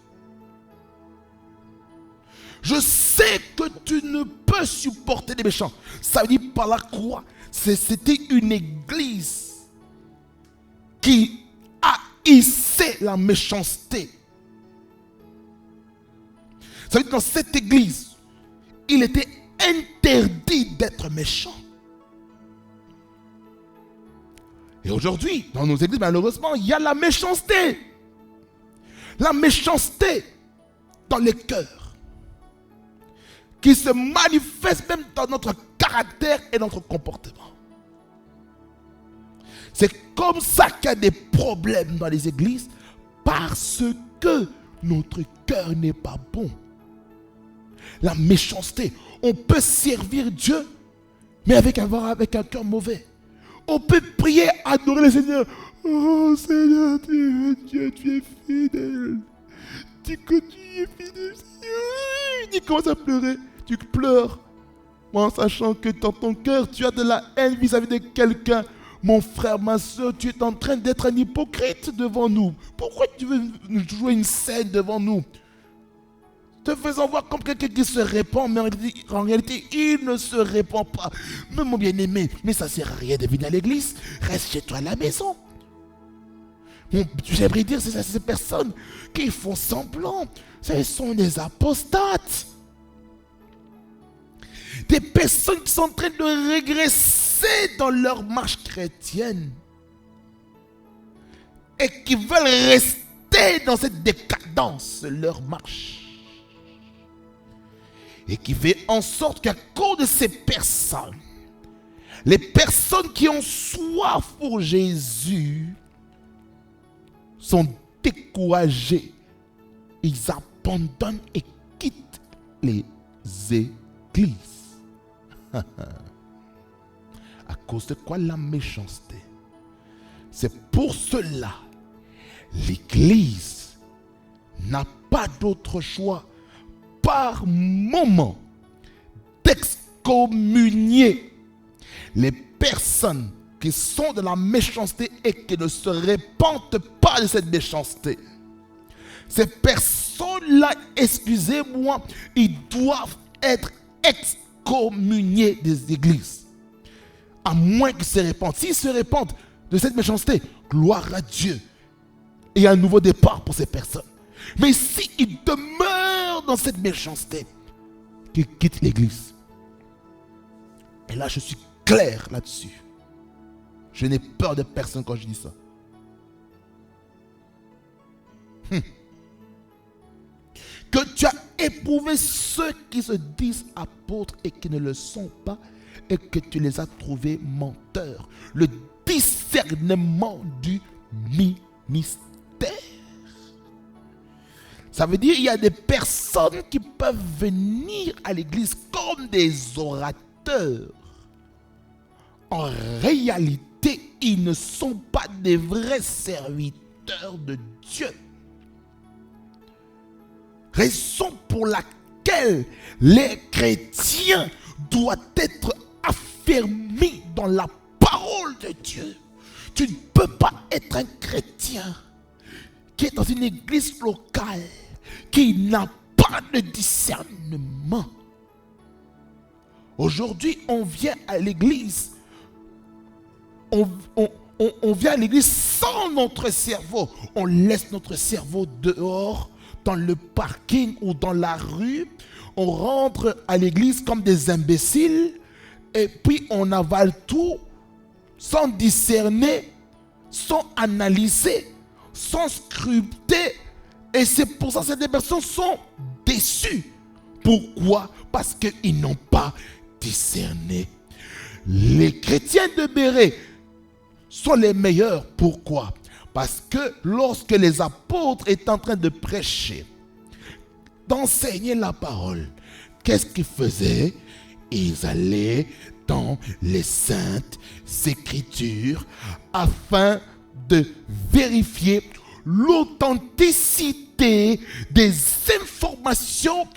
Je sais que tu ne peux supporter les méchants. Ça veut dire par la croix. C'était une église qui haïssait la méchanceté. Ça veut dire que dans cette église, il était interdit d'être méchant. Et aujourd'hui, dans nos églises, malheureusement, il y a la méchanceté. La méchanceté dans les cœurs, qui se manifeste même dans notre caractère et notre comportement. C'est comme ça qu'il y a des problèmes dans les églises, parce que notre cœur n'est pas bon. La méchanceté. On peut servir Dieu, mais avec un cœur mauvais. On peut prier, adorer le Seigneur. Oh Seigneur, Dieu, tu es fidèle. Tu es fidèle, Seigneur. Tu commences à pleurer. Tu pleures. En sachant que dans ton cœur, tu as de la haine vis-à-vis de quelqu'un. Mon frère, ma soeur, tu es en train d'être un hypocrite devant nous. Pourquoi tu veux jouer une scène devant nous? Te faisant voir comme quelqu'un qui se répand, mais en réalité, il ne se répand pas. Mais mon bien-aimé, mais ça ne sert à rien de venir à l'église. Reste chez toi à la maison. J'aimerais dire, c'est ces personnes qui font semblant. Ce sont des apostates. Des personnes qui sont en train de régresser dans leur marche chrétienne. Et qui veulent rester dans cette décadence, leur marche. Et qui fait en sorte qu'à cause de ces personnes, les personnes qui ont soif pour Jésus sont découragées. Ils abandonnent et quittent les églises. À cause de quoi? La méchanceté. C'est pour cela l'église n'a pas d'autre choix par moment d'excommunier les personnes qui sont de la méchanceté et qui ne se répandent pas de cette méchanceté. Ces personnes-là, excusez-moi, ils doivent être excommuniés des églises. À moins qu'ils se répandent. S'ils se répandent de cette méchanceté, gloire à Dieu. Et il y a un nouveau départ pour ces personnes. Mais s'ils demeurent dans cette méchanceté, qu'ils quittent l'église. Et là, je suis clair là-dessus. Je n'ai peur de personne quand je dis ça. Que tu as éprouvé ceux qui se disent apôtres et qui ne le sont pas, et que tu les as trouvés menteurs. Le discernement du ministère. Ça veut dire qu'il y a des personnes qui peuvent venir à l'église comme des orateurs. En réalité, ils ne sont pas des vrais serviteurs de Dieu. Raison pour laquelle les chrétiens doivent être affermis dans la parole de Dieu. Tu ne peux pas être un chrétien qui est dans une église locale, qui n'a pas de discernement. Aujourd'hui, on vient à l'église. On vient à l'église sans notre cerveau. On laisse notre cerveau dehors, dans le parking ou dans la rue. On rentre à l'église comme des imbéciles. Et puis on avale tout sans discerner, sans analyser, sans scruter. Et c'est pour ça que ces personnes sont déçues. Pourquoi? Parce qu'ils n'ont pas discerné. Les chrétiens de Béret sont les meilleurs. Pourquoi? Parce que lorsque les apôtres étaient en train de prêcher, d'enseigner la parole, qu'est-ce qu'ils faisaient? Ils allaient dans les saintes écritures afin de vérifier l'authenticité des informations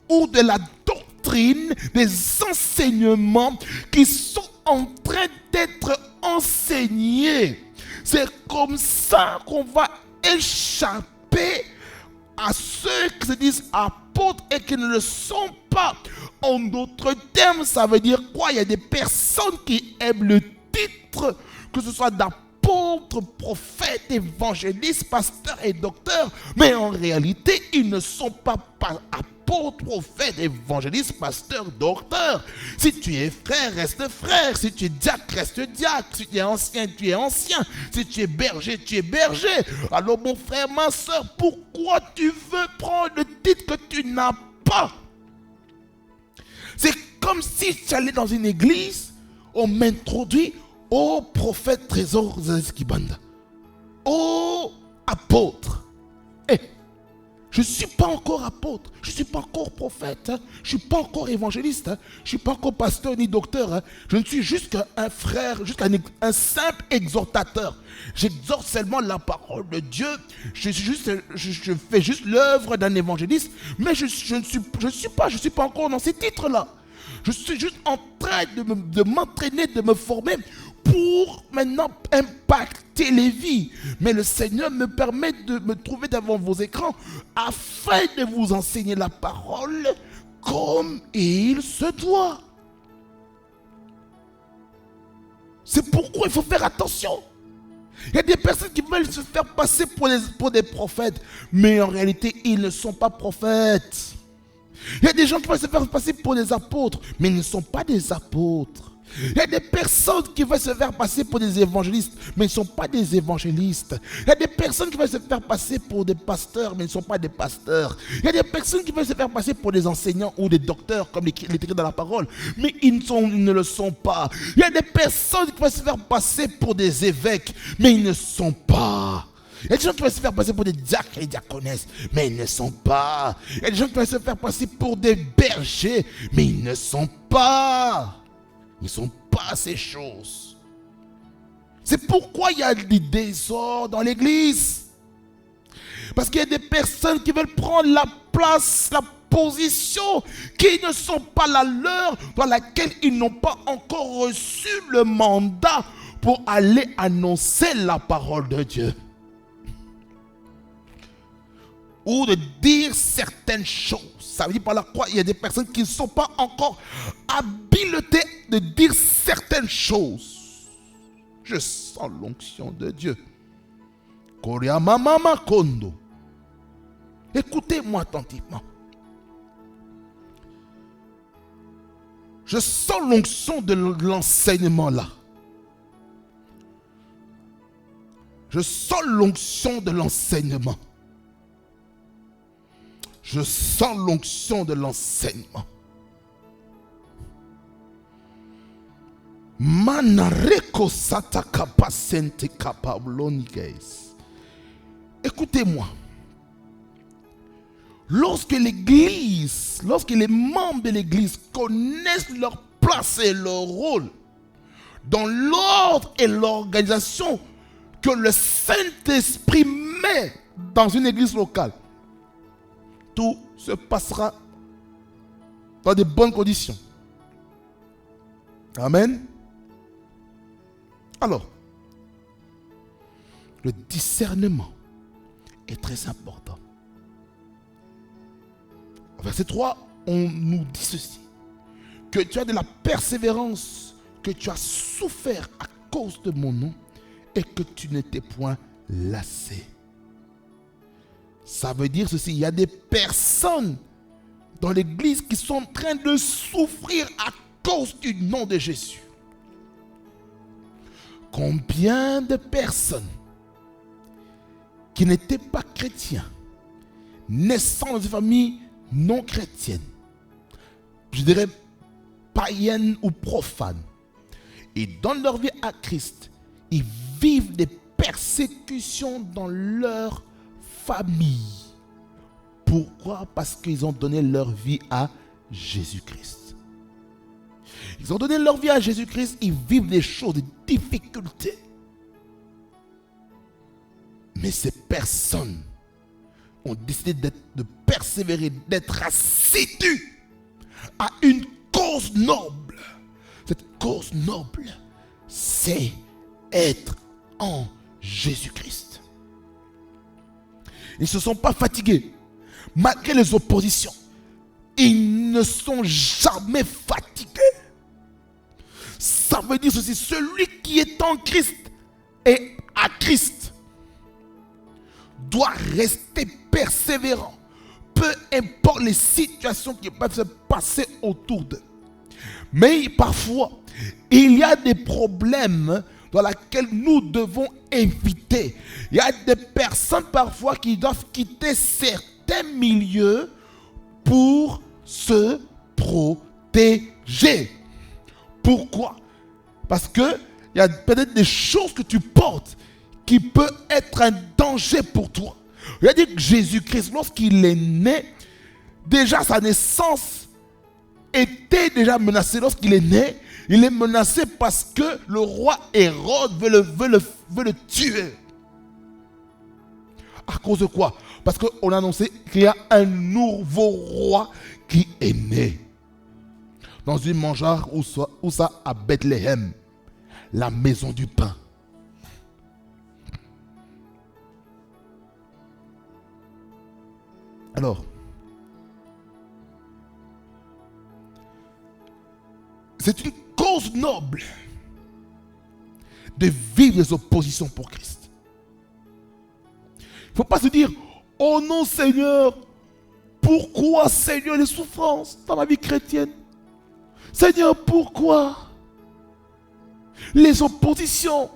ou de la doctrine, des enseignements qui sont en train d'être enseignés. C'est comme ça qu'on va échapper à ceux qui se disent apôtres et qui ne le sont pas. En d'autres termes, ça veut dire quoi? Il y a des personnes qui aiment le titre, que ce soit d'apôtres, prophètes, évangélistes, pasteurs et docteurs, mais en réalité, ils ne sont pas apôtres apôtre, prophète, évangéliste, pasteur, docteur. Si tu es frère, reste frère. Si tu es diacre, reste diacre. Si tu es ancien, tu es ancien. Si tu es berger, tu es berger. Alors mon frère, ma soeur, pourquoi tu veux prendre le titre que tu n'as pas? C'est comme si tu allais dans une église, on m'introduit au prophète Trésor Zeskibanda, au apôtre. Je ne suis pas encore apôtre, je ne suis pas encore prophète, je ne suis pas encore évangéliste, je ne suis pas encore pasteur ni docteur, je ne suis juste qu'un frère, juste un simple exhortateur. J'exhorte seulement la parole de Dieu, je fais juste l'œuvre d'un évangéliste, mais je ne suis pas encore dans ces titres-là. Je suis juste en train de m'entraîner, de me former pour maintenant impacter les vies. Mais le Seigneur me permet de me trouver devant vos écrans afin de vous enseigner la parole comme il se doit. C'est pourquoi il faut faire attention. Il y a des personnes qui veulent se faire passer pour des prophètes, mais en réalité, ils ne sont pas prophètes. Il y a des gens qui veulent se faire passer pour des apôtres, mais ils ne sont pas des apôtres. Il y a des personnes qui veulent se faire passer pour des évangélistes, mais ils ne sont pas des évangélistes. Il y a des personnes qui veulent se faire passer pour des pasteurs, mais ils ne sont pas des pasteurs. Il y a des personnes qui veulent se faire passer pour des enseignants ou des docteurs, comme il est écrit dans la parole, mais ils ne le sont pas. Il y a des personnes qui veulent se faire passer pour des évêques, mais ils ne sont pas. Il y a des gens qui veulent se faire passer pour des diacres et diaconesses, mais ils ne sont pas. Il y a des gens qui veulent se faire passer pour des bergers, mais ils ne sont pas. Ils ne sont pas ces choses. C'est pourquoi il y a des désordres dans l'église. Parce qu'il y a des personnes qui veulent prendre la place, la position qui ne sont pas la leur, dans laquelle ils n'ont pas encore reçu le mandat pour aller annoncer la parole de Dieu. Ou de dire certaines choses. Ça veut dire par la croix, il y a des personnes qui ne sont pas encore habilitées de dire certaines choses. Je sens l'onction de Dieu. Écoutez-moi attentivement. Je sens l'onction de l'enseignement là. Je sens l'onction de l'enseignement. Je sens l'onction de l'enseignement. Écoutez-moi. Lorsque l'église, lorsque les membres de l'église connaissent leur place et leur rôle dans l'ordre et l'organisation que le Saint-Esprit met dans une église locale, tout se passera dans de bonnes conditions. Amen. Alors, le discernement est très important. Verset 3, on nous dit ceci, que tu as de la persévérance, que tu as souffert à cause de mon nom et que tu n'étais point lassé. Ça veut dire ceci, il y a des personnes dans l'église qui sont en train de souffrir à cause du nom de Jésus. Combien de personnes qui n'étaient pas chrétiens, naissant dans une famille non chrétienne, je dirais païenne ou profane, et dans leur vie à Christ, ils vivent des persécutions dans leur famille. Pourquoi? Parce qu'ils ont donné leur vie à Jésus-Christ. Ils ont donné leur vie à Jésus-Christ, ils vivent des choses, des difficultés. Mais ces personnes ont décidé de persévérer, d'être assidus à une cause noble. Cette cause noble, c'est être en Jésus-Christ. Ils ne se sont pas fatigués, malgré les oppositions. Ils ne sont jamais fatigués. Ça veut dire ceci, celui qui est en Christ et à Christ doit rester persévérant, peu importe les situations qui peuvent se passer autour d'eux. Mais parfois, il y a des problèmes dans lesquels nous devons éviter. Il y a des personnes parfois qui doivent quitter certains milieux pour se protéger. Pourquoi? Parce que il y a peut-être des choses que tu portes qui peuvent être un danger pour toi. Il a dit que Jésus-Christ, lorsqu'il est né, déjà sa naissance était déjà menacée. Lorsqu'il est né, il est menacé parce que le roi Hérode veut le tuer. À cause de quoi? Parce qu'on a annoncé qu'il y a un nouveau roi qui est né. Dans une mangeoire où ça à Bethléem, la maison du pain. Alors, c'est une cause noble de vivre les oppositions pour Christ. Il ne faut pas se dire, oh non Seigneur, pourquoi Seigneur les souffrances dans ma vie chrétienne? Seigneur, pourquoi les oppositions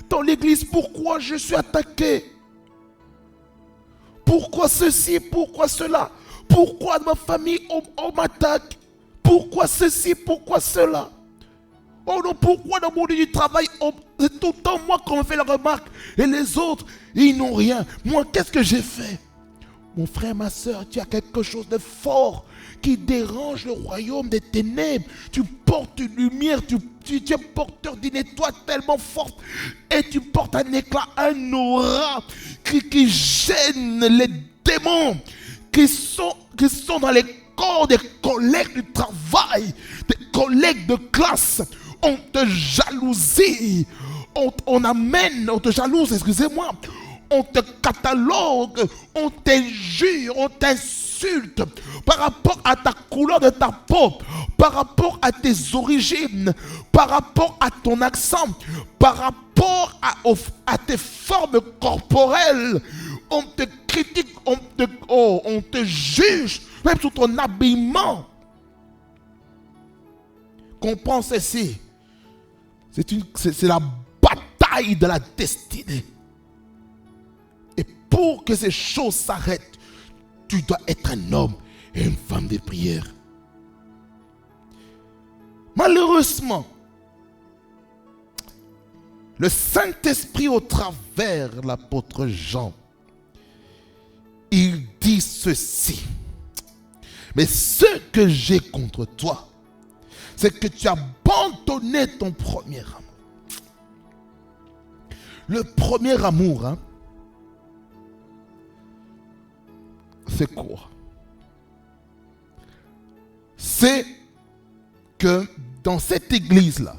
dans l'église? Pourquoi je suis attaqué? Pourquoi ceci? Pourquoi cela? Pourquoi ma famille on m'attaque? Pourquoi ceci? Pourquoi cela? Oh non, pourquoi dans mon lieu du travail, c'est tout le temps moi qu'on me fait la remarque et les autres, ils n'ont rien. Moi, qu'est-ce que j'ai fait? Mon frère, ma soeur, tu as quelque chose de fort qui dérange le royaume des ténèbres. Tu portes une lumière, tu es porteur d'une étoile tellement forte et tu portes un éclat, un aura qui gêne les démons qui sont dans les corps des collègues du travail, des collègues de classe. On te jalousie, on te jalouse, excusez-moi. On te catalogue, on t'injure, on t'insulte par rapport à ta couleur de ta peau, par rapport à tes origines, par rapport à ton accent, par rapport à tes formes corporelles. On te critique, on te juge, même sur ton habillement. Comprends ceci. C'est la bataille de la destinée. Et pour que ces choses s'arrêtent, tu dois être un homme et une femme de prière. Malheureusement, le Saint-Esprit au travers de l'apôtre Jean, il dit ceci. Mais ce que j'ai contre toi, c'est que tu as abandonné ton premier amour. Le premier amour, c'est quoi? C'est que dans cette église-là,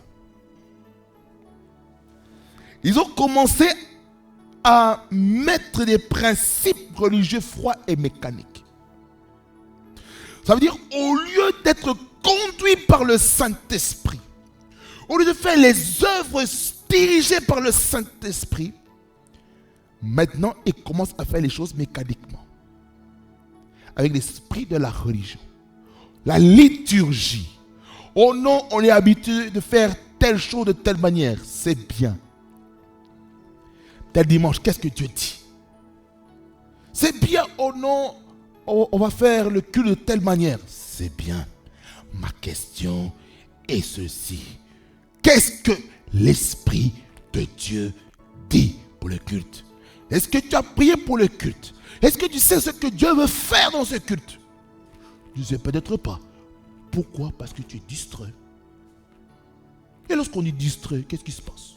ils ont commencé à mettre des principes religieux froids et mécaniques. Ça veut dire, au lieu d'être conduit par le Saint-Esprit, au lieu de faire les œuvres dirigées par le Saint-Esprit, maintenant, ils commencent à faire les choses mécaniquement. Avec l'esprit de la religion. La liturgie. Oh non, on est habitué de faire telle chose de telle manière. C'est bien. Tel dimanche, qu'est-ce que Dieu dit? C'est bien. Oh non, on va faire le culte de telle manière. C'est bien. Ma question est ceci. Qu'est-ce que l'Esprit de Dieu dit pour le culte? Est-ce que tu as prié pour le culte? Est-ce que tu sais ce que Dieu veut faire dans ce culte? Tu ne sais peut-être pas. Pourquoi? Parce que tu es distrait. Et lorsqu'on est distrait, qu'est-ce qui se passe?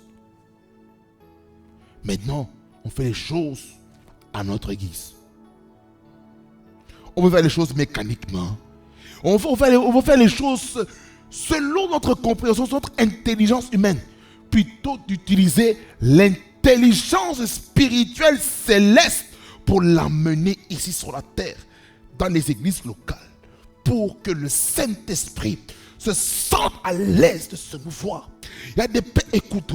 Maintenant, on fait les choses à notre guise. On veut faire les choses mécaniquement. On veut faire les choses selon notre compréhension, notre intelligence humaine. Plutôt d'utiliser l'intelligence spirituelle céleste pour l'amener ici sur la terre, dans les églises locales, pour que le Saint-Esprit se sente à l'aise de se mouvoir Il y a des pères, écoute,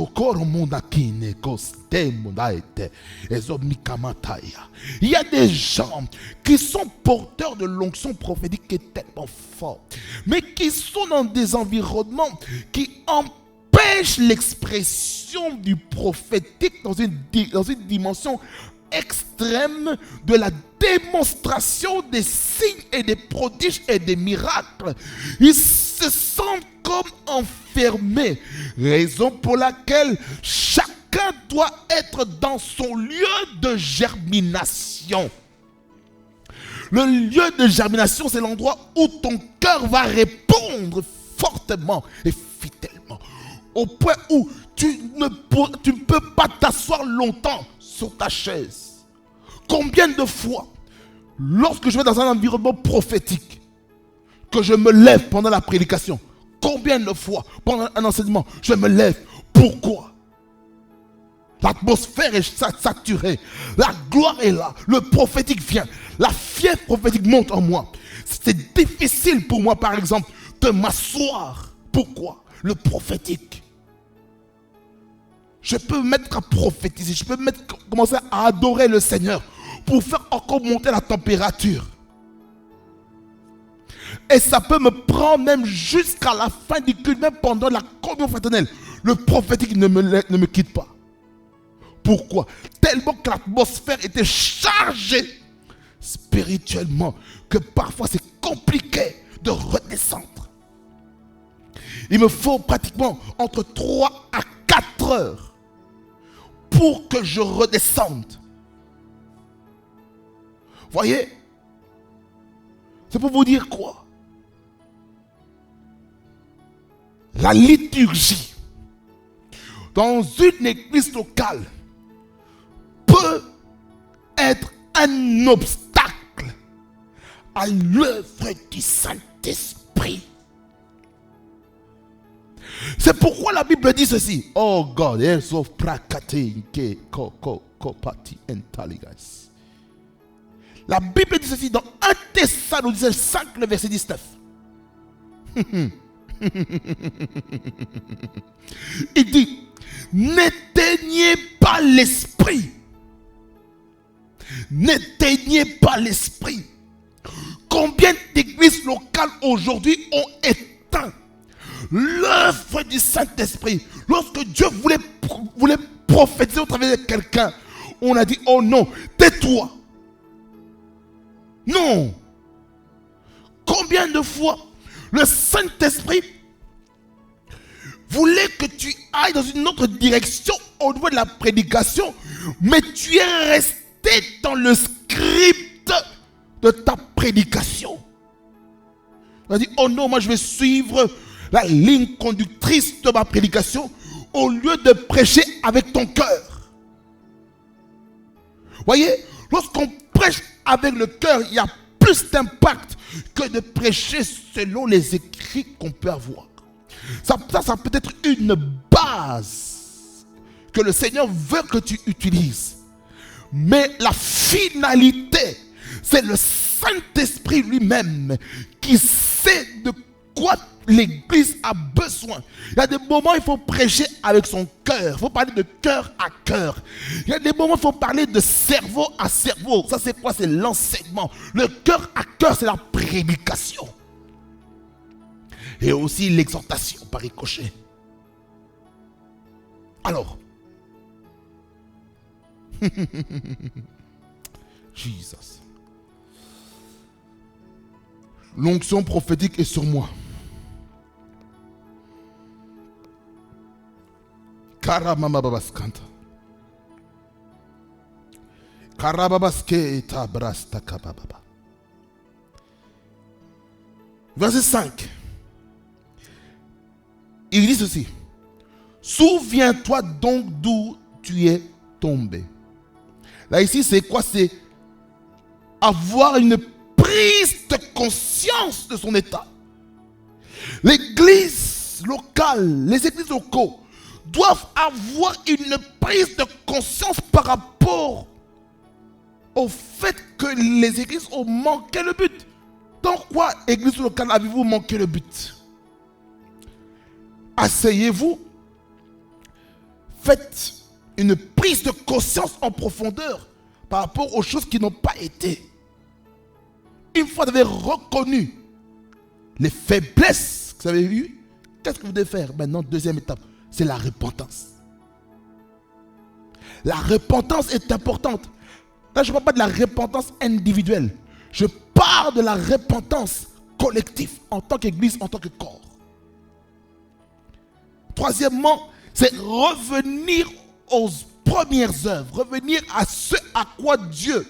il y a des gens qui sont porteurs de l'onction prophétique qui est tellement forte, mais qui sont dans des environnements qui empêchent l'expression du prophétique dans une dimension extrême de la démonstration des signes et des prodiges et des miracles. Ils se sentent comme enfermés, raison pour laquelle chacun doit être dans son lieu de germination. Le lieu de germination, c'est l'endroit où ton cœur va répondre fortement et fidèlement, au point où tu ne peux pas t'asseoir longtemps sur ta chaise. Combien de fois, lorsque je vais dans un environnement prophétique, que je me lève pendant la prédication, combien de fois, pendant un enseignement, je me lève. Pourquoi? L'atmosphère est saturée, la gloire est là, le prophétique vient, la fièvre prophétique monte en moi. C'est difficile pour moi, par exemple, de m'asseoir. Pourquoi? Le prophétique. Je peux me mettre à prophétiser, je peux commencer à adorer le Seigneur pour faire encore monter la température. Et ça peut me prendre même jusqu'à la fin du culte, même pendant la communion fraternelle. Le prophétique ne me quitte pas. Pourquoi? Tellement que l'atmosphère était chargée spirituellement que parfois c'est compliqué de redescendre. Il me faut pratiquement entre 3 à 4 heures pour que je redescende. Voyez? C'est pour vous dire quoi? La liturgie dans une église locale peut être un obstacle à l'œuvre du Saint-Esprit. C'est pourquoi la Bible dit ceci. Oh God, la Bible dit ceci dans 1 Thessaloniciens 5, le verset 19. Il dit, n'éteignez pas l'esprit. N'éteignez pas l'esprit. Combien d'églises locales aujourd'hui ont éteint l'œuvre du Saint-Esprit? Lorsque Dieu voulait prophétiser au travers de quelqu'un, on a dit, oh non, tais-toi. Non. Combien de fois le Saint-Esprit voulait que tu ailles dans une autre direction au niveau de la prédication, mais tu es resté dans le script de ta prédication. Tu as dit, oh non, moi je vais suivre la ligne conductrice de ma prédication au lieu de prêcher avec ton cœur. Voyez, lorsqu'on prêche avec le cœur, il y a plus d'impact que de prêcher selon les écrits qu'on peut avoir. Ça peut être une base que le Seigneur veut que tu utilises. Mais la finalité, c'est le Saint-Esprit lui-même qui sait de quoi l'Église a besoin. Il y a des moments où il faut prêcher avec son cœur. Il faut parler de cœur à cœur. Il y a des moments où il faut parler de cerveau à cerveau. Ça c'est quoi? C'est l'enseignement. Le cœur à cœur, c'est la prédication. Et aussi l'exhortation par ricochet. Alors, Jesus. L'onction prophétique est sur moi. Karamamabaskanta. Karababasketa brasta kabababa. Verset 5. Il dit ceci. Souviens-toi donc d'où tu es tombé. Là ici c'est quoi? C'est avoir une prise de conscience de son état. L'église locale, les églises locaux doivent avoir une prise de conscience par rapport au fait que les églises ont manqué le but. Dans quoi, église locale, avez-vous manqué le but? Asseyez-vous faites une prise de conscience en profondeur par rapport aux choses qui n'ont pas été. Une fois que vous avez reconnu les faiblesses que vous avez eues, qu'est-ce que vous devez faire maintenant? Deuxième étape, c'est la repentance. La repentance est importante. Là, je ne parle pas de la repentance individuelle. Je parle de la repentance collective en tant qu'Église, en tant que corps. Troisièmement, c'est revenir aux premières œuvres, revenir à ce à quoi Dieu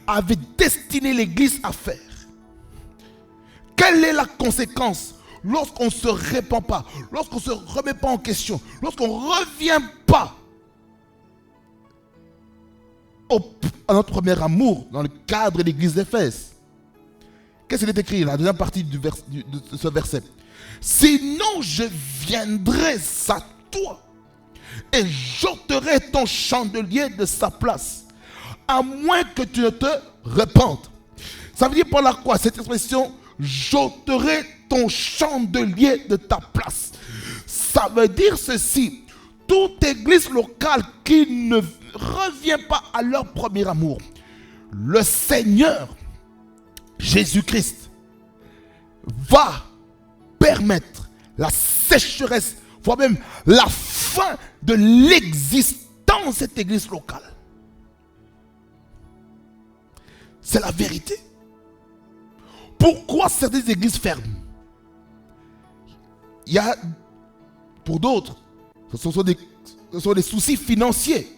avait destiné l'Église à faire. Quelle est la conséquence lorsqu'on ne se répand pas, lorsqu'on ne se remet pas en question, lorsqu'on ne revient pas à notre premier amour dans le cadre de l'Église d'Éphèse? Qu'est-ce qu'il est écrit, la deuxième partie de ce verset? Sinon, je viendrai à toi et j'ôterai ton chandelier de sa place, à moins que tu ne te repentes. Ça veut dire par là quoi cette expression? J'ôterai ton chandelier de ta place. Ça veut dire ceci: toute église locale qui ne revient pas à leur premier amour, le Seigneur Jésus-Christ va permettre la sécheresse, voire même la fin de l'existence de cette église locale. C'est la vérité. Pourquoi certaines églises ferment? Il y a, pour d'autres, ce sont des soucis financiers.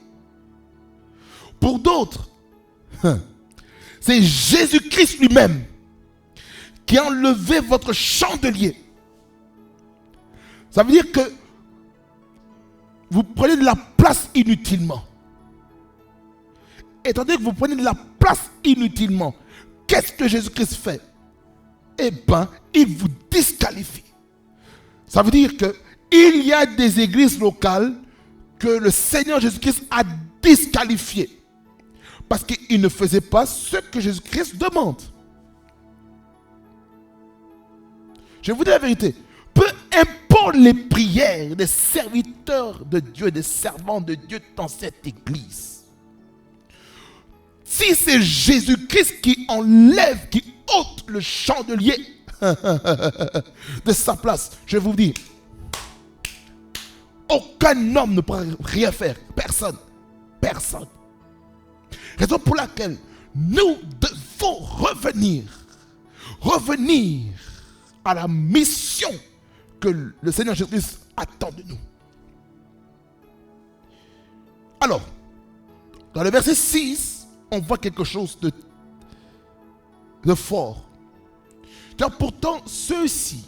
Pour d'autres, c'est Jésus-Christ lui-même qui a enlevé votre chandelier. Ça veut dire que vous prenez de la place inutilement. Étant donné que vous prenez de la place inutilement, qu'est-ce que Jésus-Christ fait? Eh bien, il vous disqualifie. Ça veut dire qu'il y a des églises locales que le Seigneur Jésus-Christ a disqualifiées parce qu'ils ne faisaient pas ce que Jésus-Christ demande. Je vous dis la vérité. Peu importe les prières des serviteurs de Dieu, des servants de Dieu dans cette église, si c'est Jésus-Christ qui enlève, qui ôte le chandelier de sa place, je vous dis, aucun homme ne pourra rien faire. Personne. Personne. Raison pour laquelle nous devons revenir à la mission que le Seigneur Jésus attend de nous. Alors, dans le verset 6, on voit quelque chose de fort. Car pourtant, ceux-ci,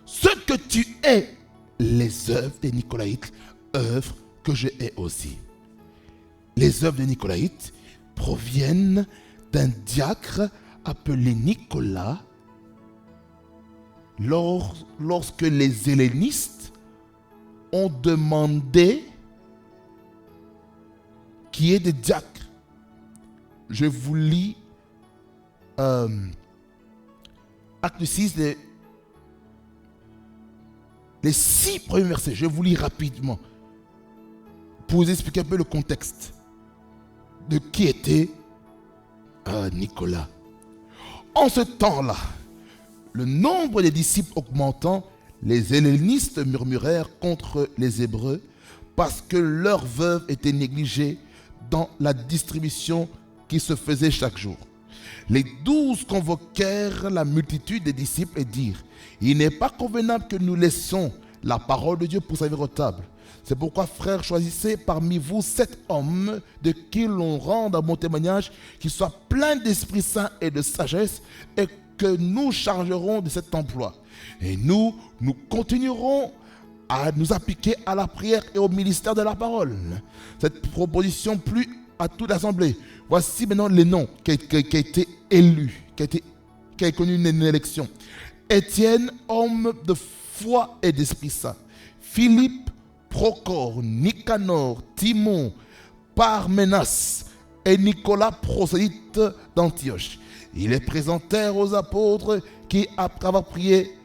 ce que tu es, les œuvres des Nicolaïtes, œuvres que je hais aussi. Les œuvres des Nicolaïtes proviennent d'un diacre appelé Nicolas. Lorsque les hellénistes ont demandé qui est des diacres. Je vous lis Acte 6, les 6 premiers versets. Je vous lis rapidement pour vous expliquer un peu le contexte de qui était Nicolas. En ce temps-là, le nombre des disciples augmentant, les hellénistes murmurèrent contre les Hébreux parce que leurs veuves étaient négligées dans la distribution qui se faisait chaque jour. Les 12 convoquèrent la multitude des disciples et dirent: il n'est pas convenable que nous laissions la parole de Dieu pour servir aux tables. C'est pourquoi, frères, choisissez parmi vous 7 hommes de qui l'on rende un bon témoignage, qui soient pleins d'Esprit Saint et de sagesse, et que nous chargerons de cet emploi. Et nous continuerons à nous appliquer à la prière et au ministère de la parole. Cette proposition plut à toute l'assemblée. Voici maintenant les noms qui a été élus, qui a connu une élection. Étienne, homme de foi et d'Esprit Saint. Philippe, Procor, Nicanor, Timon, Parménas et Nicolas, prosélyte d'Antioche. Ils les présentèrent aux apôtres qui, après avoir prié,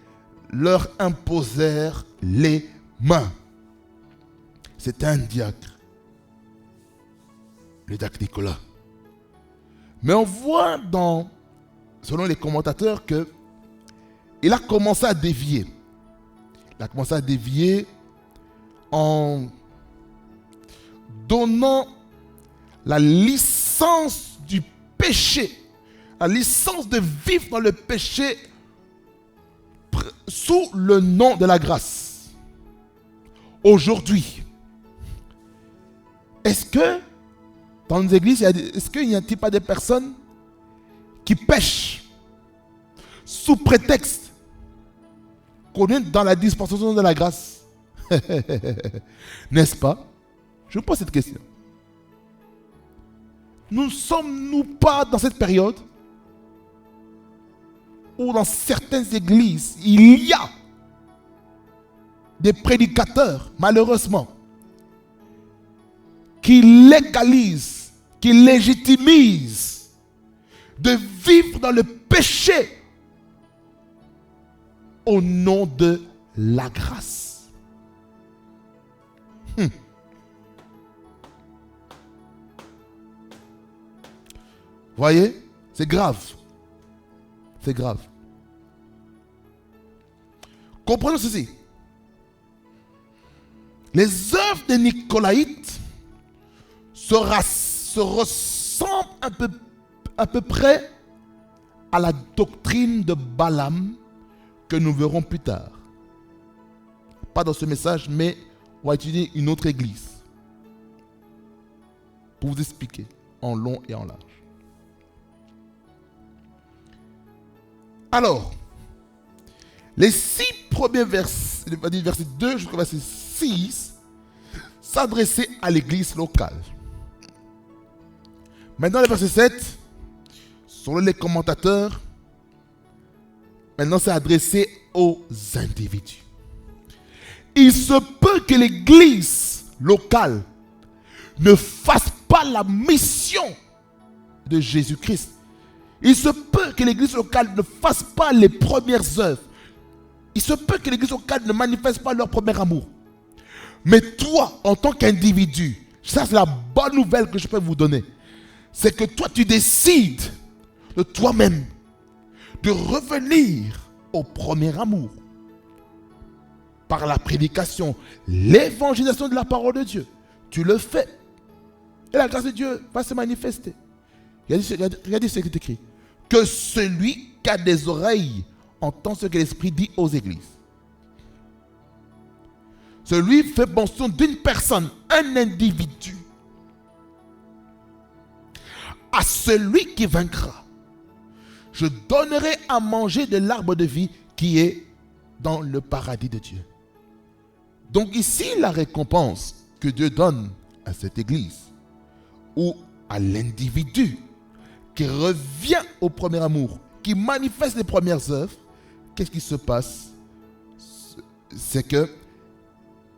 leur imposèrent les mains. c'était un diacre. Le diacre Nicolas. Mais on voit selon les commentateurs, que il a commencé à dévier. Il a commencé à dévier en donnant la licence du péché, la licence de vivre dans le péché sous le nom de la grâce. Aujourd'hui, est-ce que dans nos églises, est-ce qu'il n'y a-t-il pas des personnes qui pêchent sous prétexte qu'on est dans la dispensation de la grâce? N'est-ce pas? Je vous pose cette question. Nous ne sommes-nous pas dans cette période où dans certaines églises, il y a des prédicateurs, malheureusement, qui légalisent, qui légitimisent de vivre dans le péché au nom de la grâce. Voyez, c'est grave. C'est grave. Comprenons ceci. Les œuvres des Nicolaïtes se ressemblent à peu près à la doctrine de Balaam que nous verrons plus tard. Pas dans ce message, mais on va étudier une autre église pour vous expliquer en long et en large. Alors, les 6 premiers versets, verset 2 jusqu'au verset 6, s'adressaient à l'église locale. Maintenant, le verset 7, selon les commentateurs, maintenant c'est adressé aux individus. Il se peut que l'église locale ne fasse pas la mission de Jésus-Christ. Il se peut que l'église locale ne fasse pas les premières œuvres. Il se peut que l'église locale ne manifeste pas leur premier amour. Mais toi, en tant qu'individu, ça c'est la bonne nouvelle que je peux vous donner. C'est que toi, tu décides de toi-même de revenir au premier amour. Par la prédication, l'évangélisation de la parole de Dieu. Tu le fais. Et la grâce de Dieu va se manifester. Regardez ce qui est écrit. Que celui qui a des oreilles entend ce que l'Esprit dit aux églises. Celui fait mention d'une personne, un individu. À celui qui vaincra, je donnerai à manger de l'arbre de vie qui est dans le paradis de Dieu. Donc ici, la récompense que Dieu donne à cette église ou à l'individu qui revient au premier amour, qui manifeste les premières œuvres, qu'est-ce qui se passe? C'est que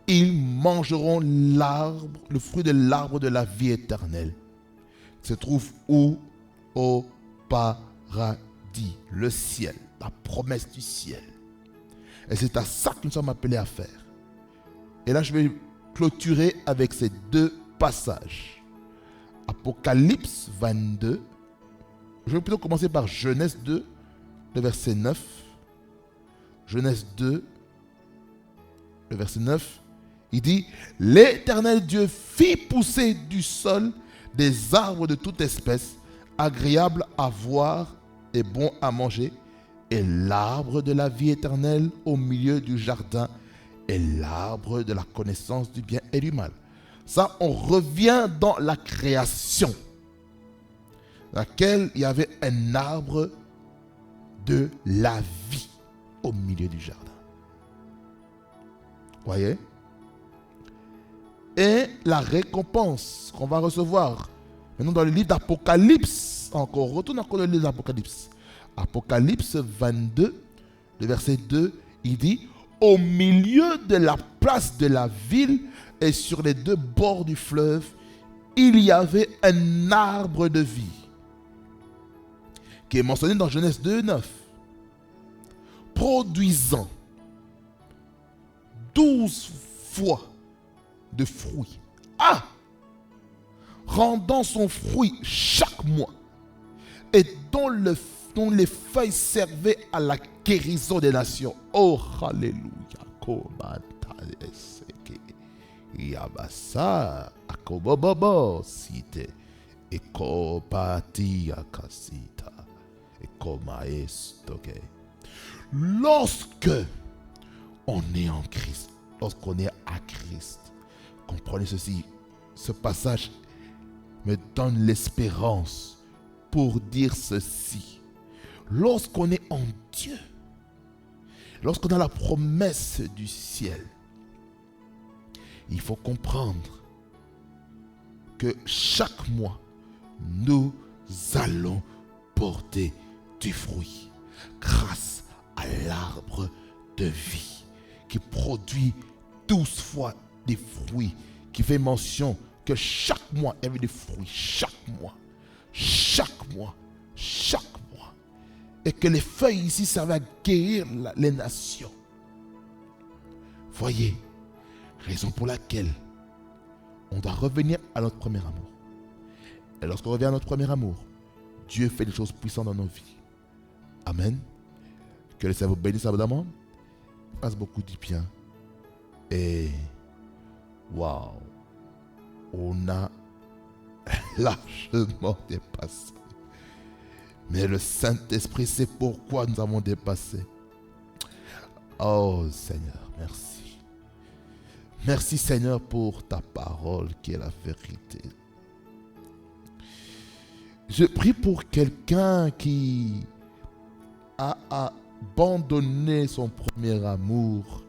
ils mangeront l'arbre, le fruit de l'arbre de la vie éternelle. Se trouve où? Au paradis, le ciel, la promesse du ciel. Et c'est à ça que nous sommes appelés à faire. Et là, je vais clôturer avec ces 2 passages. Apocalypse 22. Je vais plutôt commencer par Genèse 2, le verset 9. Genèse 2, le verset 9. Il dit, l'Éternel Dieu fit pousser du sol des arbres de toute espèce, agréables à voir et bons à manger, et l'arbre de la vie éternelle au milieu du jardin, et l'arbre de la connaissance du bien et du mal. Ça, on revient dans la création, dans laquelle il y avait un arbre de la vie au milieu du jardin. Voyez? Et la récompense qu'on va recevoir maintenant dans le livre d'Apocalypse, retourne encore dans le livre d'Apocalypse. Apocalypse 22, le verset 2, il dit, au milieu de la place de la ville et sur les 2 bords du fleuve, il y avait un arbre de vie qui est mentionné dans Genèse 2, 9, produisant 12 fois de fruits. Ah! Rendant son fruit chaque mois et dont les feuilles servaient à la guérison des nations. Oh, alléluia. Yabasa, akobobobo, site, ekopati akasita, ekomaestoke. Lorsque on est en Christ, lorsqu'on est à Christ, comprenez ceci, ce passage me donne l'espérance pour dire ceci. Lorsqu'on est en Dieu, lorsqu'on a la promesse du ciel, il faut comprendre que chaque mois, nous allons porter du fruit grâce à l'arbre de vie qui produit 12 fois des fruits, qui fait mention que chaque mois, il y avait des fruits, chaque mois, et que les feuilles ici servaient à guérir les nations. Voyez, raison pour laquelle on doit revenir à notre premier amour. Et lorsqu'on revient à notre premier amour, Dieu fait des choses puissantes dans nos vies. Amen. Que le Seigneur vous bénisse abondamment. Passe beaucoup de bien. Et waouh, on a largement dépassé. Mais le Saint-Esprit sait pourquoi nous avons dépassé. Oh Seigneur, merci. Merci Seigneur pour ta parole qui est la vérité. Je prie pour quelqu'un qui a abandonné son premier amour.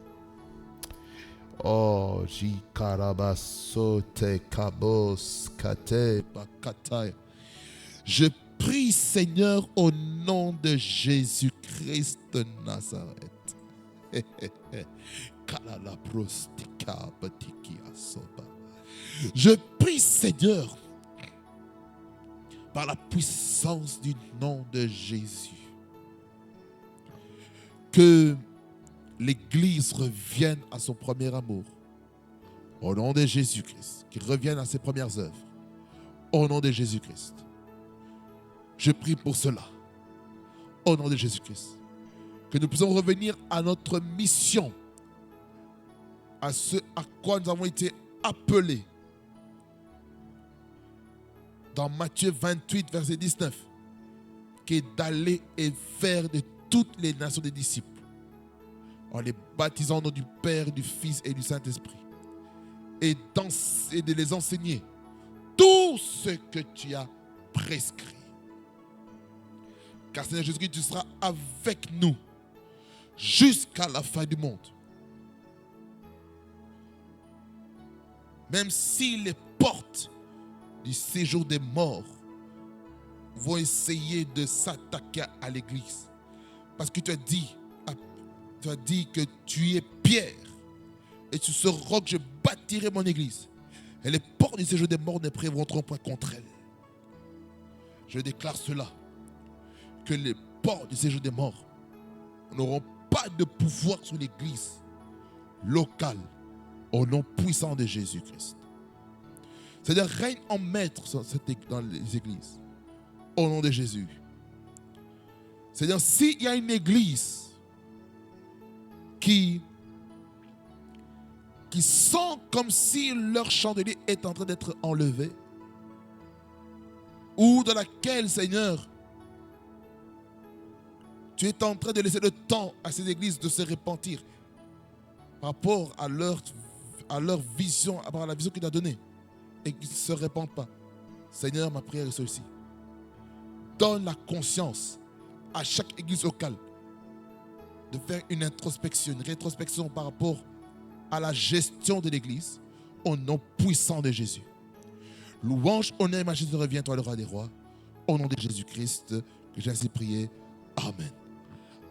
Oh, jikarabasote kabos kate bakataya. Je prie Seigneur au nom de Jésus-Christ de Nazareth. Je prie Seigneur par la puissance du nom de Jésus que l'Église revienne à son premier amour. Au nom de Jésus-Christ, qu'il revienne à ses premières œuvres. Au nom de Jésus-Christ. Je prie pour cela. Au nom de Jésus-Christ. Que nous puissions revenir à notre mission. À ce à quoi nous avons été appelés. Dans Matthieu 28, verset 19. Qui est d'aller et faire de toutes les nations des disciples. En les baptisant au nom du Père, du Fils et du Saint-Esprit. Et de les enseigner tout ce que tu as prescrit. Car Seigneur Jésus-Christ, tu seras avec nous jusqu'à la fin du monde. Même si les portes du séjour des morts vont essayer de s'attaquer à l'Église. Parce que tu as dit que tu es Pierre. Et sur ce roc, je bâtirai mon Église. Et les portes du séjour des morts ne prévaudront point contre elle. Je déclare cela. Que les portes du séjour des morts n'auront pas de pouvoir sur l'Église locale au nom puissant de Jésus-Christ. C'est-à-dire règne en maître dans les églises au nom de Jésus. C'est-à-dire s'il y a une église qui sent comme si leur chandelier est en train d'être enlevé, ou dans laquelle, Seigneur, tu es en train de laisser le temps à ces églises de se repentir par rapport à leur vision, par rapport à la vision qu'il a donnée, et qu'ils ne se répandent pas. Seigneur, ma prière est celle-ci. Donne la conscience à chaque église locale de faire une introspection, une rétrospection par rapport à la gestion de l'église au nom puissant de Jésus. Louange, honneur et majesté revient, toi le roi des rois. Au nom de Jésus-Christ, que j'ai ainsi prié. Amen.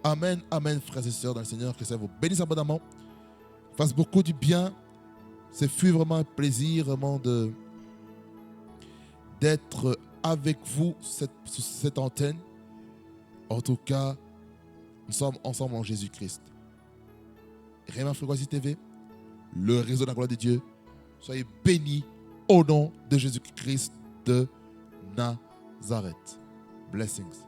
Amen, amen, frères et sœurs dans le Seigneur, que ça vous bénisse abondamment, fasse beaucoup du bien. Ce fut vraiment un plaisir vraiment d'être avec vous sur cette antenne. En tout cas, nous sommes ensemble en Jésus-Christ. Réma Fréquency TV, le réseau de la gloire de Dieu, Soyez bénis au nom de Jésus-Christ de Nazareth. Blessings.